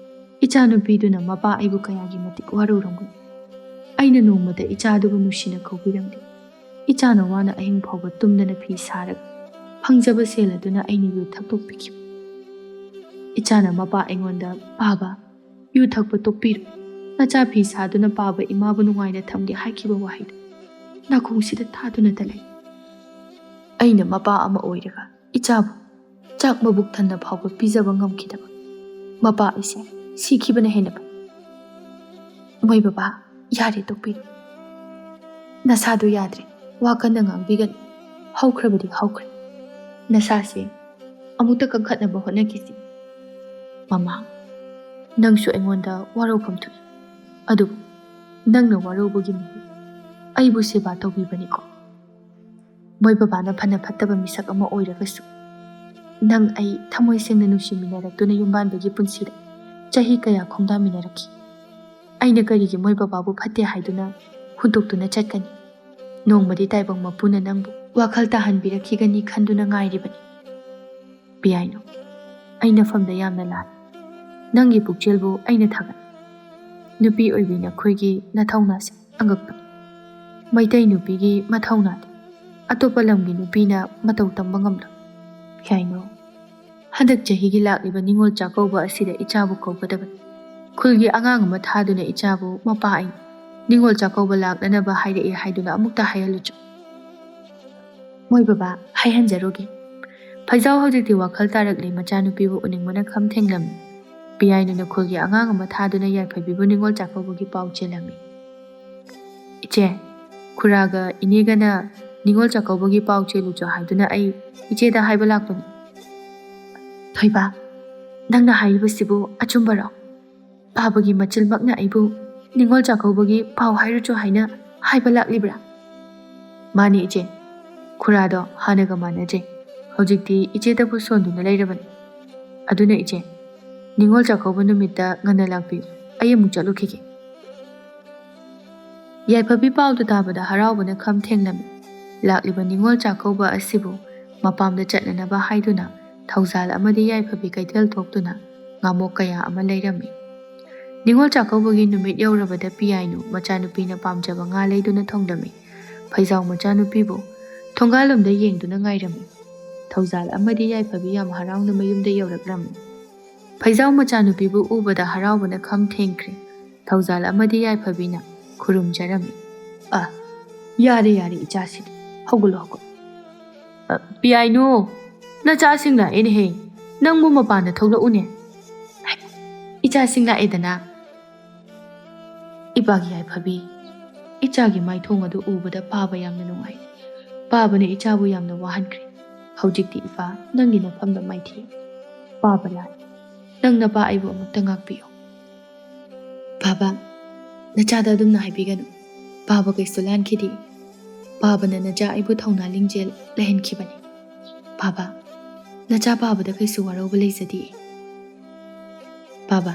ꯏꯆꯥ ꯅꯨꯄꯤꯗꯨꯅ ꯃꯄꯥ ꯑꯩꯕꯨ ꯀꯌꯥꯒꯤ ꯃꯇꯤꯛ ꯋꯥꯔꯧꯔꯝꯒꯅꯤ꯫ ꯑꯩꯅ ꯅꯣꯡꯃꯗ ꯏꯆꯥꯗꯨꯕꯨ ꯅꯨꯡꯁꯤꯅ ꯀꯧꯕꯤꯔꯝꯗꯦ꯫ ꯏꯆꯥꯅ ꯋꯥꯅ ꯑꯍꯤꯡ ꯐꯥꯎꯕ ꯇꯨꯝꯗꯅ ꯐꯤ ꯁꯥꯔꯒ ꯐꯪꯖꯕ ꯁꯦꯜ ꯑꯗꯨꯅ ꯑꯩꯅ ꯌꯨ ꯊꯛꯇꯣꯛꯄꯤꯈꯤꯕ꯫ ꯏꯆꯥꯅ ꯃꯄꯥ ꯑꯩꯉꯣꯟꯗ "ꯄꯥꯕ, ꯌꯨ ꯊꯛꯄ ꯇꯣꯛꯄꯤꯔꯣ, ꯅꯆꯥ ꯐꯤ ꯁꯥꯗꯨꯅ ꯄꯥꯕ ꯏꯃꯥꯕꯨ ꯅꯨꯡꯉꯥꯏꯅ ꯊꯝꯒꯦ" ꯍꯥꯏꯈꯤꯕ ꯋꯥꯍꯩꯗꯨ ꯅꯥꯀꯣꯡꯁꯤꯗ ꯊꯥꯗꯨꯅꯇ ꯂꯩ꯫ ꯑꯩꯅ ꯃꯄꯥ ꯑꯃ ꯑꯣꯏꯔꯒ ꯏꯆꯥꯕꯨ ꯆꯥꯛ ꯃꯕꯨꯛ ꯊꯟꯅ ꯐꯥꯎꯕ ꯄꯤꯖꯕ ꯉꯝꯈꯤꯗꯕ ꯃꯄꯥ ꯑꯩꯁꯦ ꯁꯤꯈꯤꯕꯅ ꯍꯦꯟꯅ ꯐꯩ꯫ ꯃꯣꯏ ꯕꯕꯥ, ꯌꯥꯔꯦ ꯇꯣꯛꯄꯤꯔꯣ꯫ ꯅꯁꯥꯗꯨ ꯌꯥꯗ꯭ꯔꯦ, ꯋꯥ ꯀꯟꯅ ꯉꯥꯡꯕꯤꯒꯅꯨ꯫ ꯍꯧꯈ꯭ꯔꯕꯗꯤ ꯍꯧꯈ꯭ꯔꯦ, ꯅꯁꯥꯁꯦ ꯑꯃꯨꯛꯇ ꯀꯟꯈꯠꯅꯕ ꯍꯣꯠꯅꯈꯤꯁꯤ꯫ ꯃꯃꯥ, ꯅꯪꯁꯨ ꯑꯩꯉꯣꯟꯗ ꯋꯥꯔꯧꯐꯝ ꯊꯣꯛꯏ, ꯑꯗꯨꯕꯨ ꯅꯪꯅ ꯋꯥꯔꯧꯕꯒꯤ ꯃꯍꯨꯠ ꯑꯩꯕꯨ ꯁꯦꯕꯥ ꯇꯧꯕꯤꯕꯅꯤꯀꯣ꯫ ꯃꯣꯏ ꯕꯕꯥꯅ ꯐꯅ ꯐꯠꯇꯕ ꯃꯤꯁꯛ ꯑꯃ ꯑꯣꯏꯔꯒꯁꯨ ꯅꯪ ꯑꯩ ꯊꯃꯣꯏ ꯁꯦꯡꯅ ꯅꯨꯡꯁꯤꯃꯤꯟꯅꯔꯛꯇꯨꯅ ꯌꯨꯝꯕꯥꯟꯕꯒꯤ ꯄꯨꯟꯁꯤꯗ ꯆꯍꯤ ꯀꯌా ꯈꯣꯡꯗꯥꯃꯤꯟꯅꯔꯛꯈꯤ꯫ ꯑꯩꯅ ꯀꯔꯤꯒꯤ ꯃꯣꯏ ꯕꯕꯥꯕꯨ ꯐꯠꯇꯦ ꯍꯥꯏꯗꯨꯅ ꯍꯨꯟꯗꯣꯛꯇꯨꯅ ꯆꯠꯀꯅꯤ? ꯅꯣꯡꯃꯗꯤ ꯇꯥꯏꯕꯪ ꯃꯄꯨꯅ ꯅꯪꯕꯨ ꯋꯥꯈꯜ ꯇꯥꯍꯟꯕꯤꯔꯛꯈꯤꯒꯅꯤ ꯈꯟꯗꯨꯅ ꯉꯥꯏꯔꯤꯕꯅꯤ꯫ ꯄꯤꯌꯥꯏꯅꯣ, ꯑꯩ ꯅꯐꯝꯗ ꯌꯥꯝꯅ ꯂꯥꯜꯂꯤ꯫ ꯅꯪꯒꯤ ꯄꯨꯛꯆꯦꯜꯕꯨ ꯑꯩꯅ ꯊꯥꯒꯠꯂꯤ꯫ ꯅꯨꯄꯤ ꯑꯣꯏꯕꯤ ꯅꯈꯣꯏꯒꯤ ꯅꯊꯧꯅꯥꯁꯦ ꯑꯉꯛꯄꯅꯤ꯫ ꯃꯩꯇꯩ ꯅꯨꯄꯤꯒꯤ ꯃꯊꯧꯅꯥꯗꯤ ꯑꯇꯣꯞꯄ ꯂꯝꯒꯤ ꯅꯨꯄꯤꯅ ꯃꯇꯧ ꯇꯝꯕ ꯉꯝꯂꯣꯏ꯫ ꯄꯤꯌꯥꯏꯅꯣ, ꯍꯟꯗꯛ ꯆꯍꯤꯒꯤ ꯂꯥꯛꯂꯤꯕ ꯅꯤꯉꯣꯜ ꯆꯥꯛꯀꯧꯕ ꯑꯁꯤꯗ ꯏꯆꯥꯕꯨ ꯀꯧꯒꯗꯕꯅꯤ꯫ ꯈꯨꯜꯒꯤ ꯑꯉꯥꯡ ꯑꯃ ꯊꯥꯗꯨꯅ ꯏꯆꯥꯕꯨ "ꯃꯄꯥ, ꯑꯩ ꯅꯤꯉꯣꯜ ꯆꯥꯛꯀꯧꯕ ꯂꯥꯛꯅꯅꯕ ꯍꯥꯏꯔꯛꯑꯦ" ꯍꯥꯏꯗꯨꯅ ꯑꯃꯨꯛꯇ ꯍꯥꯏꯍꯜꯂꯨꯆꯣ꯫ ꯃꯣꯏ ꯕꯕꯥ, ꯍꯥꯏꯍꯟꯖꯔꯨꯒꯦ꯫ ꯐꯩꯖꯥꯎ ꯍꯧꯖꯤꯛꯇꯤ ꯋꯥꯈꯜ ꯇꯥꯔꯛꯂꯤ, ꯃꯆꯥꯅꯨꯄꯤꯕꯨ ꯎꯅꯤꯡꯕꯅ ꯈꯝ ꯊꯦꯡꯂꯝꯃꯤ꯫ ꯄꯤꯌꯥꯏꯅꯨꯅ ꯈꯨꯜꯒꯤ ꯑꯉꯥꯡ ꯑꯃ ꯊꯥꯗꯨꯅ ꯌꯥꯏꯐꯕꯤꯕꯨ ꯅꯤꯉꯣꯜ ꯆꯥꯛꯀꯧꯕꯒꯤ ꯄꯥꯎ ꯆꯦꯜꯂꯝꯃꯤ꯫ ꯏꯆꯦ, ꯈꯨꯔꯥꯒ ꯏꯅꯦꯒꯅ ꯅꯤꯉꯣꯜ ꯆꯥꯛꯀꯧꯕꯒꯤ ꯄꯥꯎ ꯆꯦꯜꯂꯨꯆꯣ ꯍꯥꯏꯗꯨꯅ ꯑꯩ ꯏꯆꯦꯗ ꯍꯥꯏꯕ ꯂꯥꯛꯄꯅꯤ꯫ ꯊꯣꯏꯕ, ꯅꯪꯅ ꯍꯥꯏꯔꯤꯕꯁꯤꯕꯨ ꯑꯆꯨꯝꯕꯔꯣ? ꯄꯥꯕꯒꯤ ꯃꯆꯤꯜꯃꯛꯅ ꯑꯩꯕꯨ ꯅꯤꯉꯣꯜ ꯆꯥꯛꯀꯧꯕꯒꯤ ꯄꯥꯎ ꯍꯥꯏꯔꯨꯆꯣ ꯍꯥꯏꯅ ꯍꯥꯏꯕ ꯂꯥꯛꯂꯤꯕ꯭ꯔꯥ? ꯃꯥꯅꯤ ꯏꯆꯦ, ꯈꯨꯔꯥꯗꯣ ꯍꯥꯟꯅꯒ ꯃꯥꯟꯅꯗ꯭ꯔꯦ, ꯍꯧꯖꯤꯛꯇꯤ ꯏꯆꯦꯗꯕꯨ ꯁꯣꯟꯗꯨꯅ ꯂꯩꯔꯕꯅꯤ꯫ ꯑꯗꯨꯅ ꯏꯆꯦ, ꯅꯤꯉꯣꯜ ꯆꯥꯛꯀꯧꯕ ꯅꯨꯃꯤꯠꯇ ꯉꯟꯅ ꯂꯥꯛꯄꯤꯌꯨ, ꯑꯩ ꯑꯃꯨꯛ ꯆꯠꯂꯨꯈꯤꯒꯦ꯫ ꯌꯥꯏꯐꯕꯤ ꯄꯥꯎꯗꯨ ꯇꯥꯕꯗ ꯍꯔꯥꯎꯕꯅ ꯈꯝ ꯊꯦꯡꯂꯝꯃꯤ꯫ ꯂꯥꯛꯂꯤꯕ ꯅꯤꯉꯣꯜ ꯆꯥꯛꯀꯧꯕ ꯑꯁꯤꯕꯨ ꯃꯄꯥꯝꯗ ꯆꯠꯅꯅꯕ ꯍꯥꯏꯗꯨꯅ ꯊꯧꯖꯥꯜ ꯑꯃꯗꯤ ꯌꯥꯏꯐꯕꯤ ꯀꯩꯊꯦꯜ ꯊꯣꯛꯇꯨꯅ ꯉꯥꯃꯣꯛ ꯀꯌꯥ ꯑꯃ ꯂꯩꯔꯝꯃꯤ꯫ ꯅꯤꯉꯣꯜ ꯆꯥꯛꯀꯧꯕꯒꯤ ꯅꯨꯃꯤꯠ ꯌꯧꯔꯕꯗ ꯄꯤꯌꯥꯏꯅꯨ ꯃꯆꯥꯅꯨꯄꯤꯅ ꯄꯥꯝꯖꯕ ꯉꯥ ꯂꯩꯗꯨꯅ ꯊꯣꯡꯗꯝꯃꯤ꯫ ꯐꯩꯖꯥꯎ ꯃꯆꯥꯅꯨꯄꯤꯕꯨ ꯊꯣꯡꯒꯥꯜꯂꯣꯝꯗ ꯌꯦꯡꯗꯨꯅ ꯉꯥꯏꯔꯝꯃꯤ꯫ ꯊꯧꯖꯥꯜ ꯑꯃꯗꯤ ꯌꯥꯏꯐꯕꯤ ꯌꯥꯝ ꯍꯔꯥꯎꯅ ꯃꯌꯨꯝꯗ ꯌꯧꯔꯛꯂꯝꯃꯤ꯫ ꯐꯩꯖꯥꯎ ꯃꯆꯥꯅꯨꯄꯤꯕꯨ ꯎꯕꯗ ꯍꯔꯥꯎꯕꯅ ꯈꯝ ꯊꯦꯡꯈ꯭ꯔꯦ꯫ ꯊꯧꯖꯥꯜ ꯑꯃꯗꯤ ꯌꯥꯏꯐꯕꯤꯅ ꯈꯨꯔꯨꯝꯖꯔꯝꯃꯤ꯫ ꯌꯥꯔꯦ ꯌꯥꯔꯦ ꯏꯆꯥꯁꯤꯗꯤ, ꯍꯧꯒꯠꯂꯣ ꯍꯧꯒꯠꯂꯣ꯫ ꯄꯤꯌꯥꯏꯅꯨ, ꯅꯆꯥꯁꯤꯡ ꯂꯥꯛꯑꯦꯅꯦꯍꯦ, ꯅꯪꯕꯨ ꯃꯄꯥꯟꯗ ꯊꯣꯛꯂꯛꯎꯅꯦ꯫ ꯏꯆꯥꯁꯤꯡ ꯂꯥꯛꯑꯦꯗꯅ꯫ ꯏꯄꯥꯒꯤ ꯌꯥꯏꯐꯕꯤ, ꯏꯆꯥꯒꯤ ꯃꯥꯏꯊꯣꯡ ꯑꯗꯨ ꯎꯕꯗ ꯄꯥꯕ ꯌꯥꯝꯅ ꯅꯨꯡꯉꯥꯏ꯫ ꯄꯥꯕꯅ ꯏꯆꯥꯕꯨ ꯌꯥꯝꯅ ꯋꯥꯍꯟꯈ꯭ꯔꯦ꯫ ꯍꯧꯖꯤꯛꯇꯤ ꯏꯄꯥ ꯅꯪꯒꯤ ꯅꯐꯝꯗ ꯃꯥꯏꯊꯤ꯫ ꯄꯥꯕ ꯂꯥꯟ, ꯅꯪ ꯅꯄꯥ ꯑꯩꯕꯨ ꯑꯃꯨꯛꯇ ꯉꯥꯛꯄꯤꯌꯨ꯫ ꯕꯥꯕꯥ, ꯅꯆꯥꯗ ꯑꯗꯨꯝꯅ ꯍꯥꯏꯕꯤꯒꯅꯨ꯫ ꯄꯥꯕ ꯀꯩꯁꯨ ꯂꯥꯟꯈꯤꯗꯦ꯫ ꯄꯥꯕꯅ ꯅꯆꯥ ꯑꯩꯕꯨ ꯊꯧꯅꯥ ꯂꯤꯡꯖꯦꯜ ꯂꯩꯍꯟꯈꯤꯕꯅꯤ꯫ ꯕꯥꯕꯥ, ꯅꯆꯥ ꯄꯥꯕꯗ ꯀꯩꯁꯨ ꯋꯥꯔꯧꯕ ꯂꯩꯖꯗꯦ꯫ ꯕꯥꯕꯥ,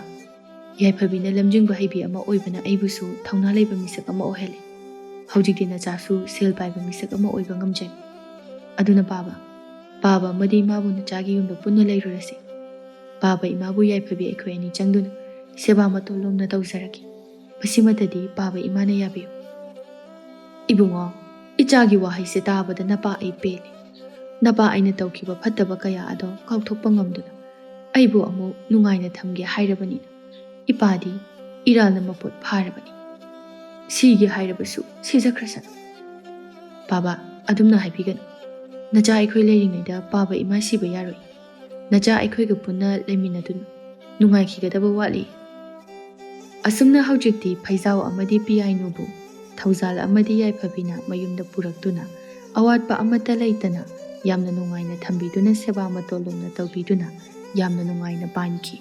ꯌꯥꯏꯐꯕꯤꯅ ꯂꯝꯖꯤꯡꯕ ꯍꯩꯕꯤ ꯑꯃ ꯑꯣꯏꯕꯅ ꯑꯩꯕꯨꯁꯨ ꯊꯧꯅꯥ ꯂꯩꯕ ꯃꯤꯁꯛ ꯑꯃ ꯑꯣꯏꯍꯜꯂꯤ꯫ ꯍꯧꯖꯤꯛꯇꯤ ꯅꯆꯥꯁꯨ ꯁꯦꯜ ꯄꯥꯏꯕ ꯃꯤꯁꯛ ꯑꯃ ꯑꯣꯏꯕ ꯉꯝꯖꯩ꯫ ꯑꯗꯨꯅ ꯄꯥꯕ ꯑꯃꯗꯤ ꯏꯃꯥꯕꯨ ꯅꯆꯥꯒꯤ ꯌꯨꯝꯗ ꯄꯨꯟꯅ ꯂꯩꯔꯨꯔꯁꯤ꯫ ꯄꯥꯕ ꯏꯃꯥꯕꯨ ꯌꯥꯏꯐꯕꯤ ꯑꯩꯈꯣꯏ ꯑꯅꯤ ꯆꯪꯗꯨꯅ ꯁꯦꯕꯥ ꯃꯇꯣꯜ ꯂꯣꯝꯅ ꯇꯧꯖꯔꯒꯦ꯫ ꯃꯁꯤꯃꯇꯗꯤ ꯄꯥꯕ ꯏꯃꯥꯅ ꯌꯥꯕꯤꯌꯨ꯫ ꯏꯕꯨꯡꯉꯣ, ꯏꯆꯥꯒꯤ ꯋꯥꯍꯩꯁꯦ ꯇꯥꯕꯗ ꯅꯄꯥ ꯑꯩ ꯄꯦꯜꯂꯤ꯫ ꯅꯄꯥ ꯑꯩꯅ ꯇꯧꯈꯤꯕ ꯐꯠꯇꯕ ꯀꯌꯥ ꯑꯗꯣ ꯀꯥꯎꯊꯣꯛꯄ ꯉꯝꯗꯨꯅ ꯑꯩꯕꯨ ꯑꯃꯨꯛ ꯅꯨꯡꯉꯥꯏꯅ ꯊꯝꯒꯦ ꯍꯥꯏꯔꯕꯅꯤꯅ ꯏꯄꯥꯗꯤ ꯏꯔꯥꯜꯅ ꯃꯄꯣꯠ ꯐꯥꯔꯕꯅꯤ꯫ ꯁꯤꯒꯦ ꯍꯥꯏꯔꯕꯁꯨ ꯁꯤꯖꯈ꯭ꯔꯁꯅꯨ꯫ ꯕꯥꯕꯥ, ꯑꯗꯨꯝꯅ ꯍꯥꯏꯕꯤꯒꯅꯨ꯫ ꯅꯆꯥ ꯑꯩꯈꯣꯏ ꯂꯩꯔꯤꯉꯩꯗ ꯄꯥꯕ ꯏꯃꯥ ꯁꯤꯕ ꯌꯥꯔꯣꯏ꯫ ꯅꯆꯥ ꯑꯩꯈꯣꯏꯒ ꯄꯨꯟꯅ ꯂꯩꯃꯤꯟꯅꯗꯨꯅ ꯅꯨꯡꯉꯥꯏꯈꯤꯒꯗꯕ ꯋꯥꯠꯂꯤ꯫ ꯑꯁꯨꯝꯅ ꯍꯧꯖꯤꯛꯇꯤ ꯐꯩꯖꯥꯎ ꯑꯃꯗꯤ ꯄꯤꯌꯥꯏꯅꯨꯕꯨ ꯊꯧꯖꯥꯜ ꯑꯃꯗꯤ ꯌꯥꯏꯐꯕꯤꯅ ꯃꯌꯨꯝꯗ ꯄꯨꯔꯛꯇꯨꯅ ꯑꯋꯥꯠꯄ ꯑꯃꯠꯇ ꯂꯩꯇꯅ ꯌꯥꯝꯅ ꯅꯨꯡꯉꯥꯏꯅ ꯊꯝꯕꯤꯗꯨꯅ ꯁꯦꯕꯥ ꯃꯇꯣꯜ ꯂꯣꯝꯅ ꯇꯧꯕꯤꯗꯨꯅ ꯌꯥꯝꯅ ꯅꯨꯡꯉꯥꯏꯅ ꯄꯥꯟꯈꯤ꯫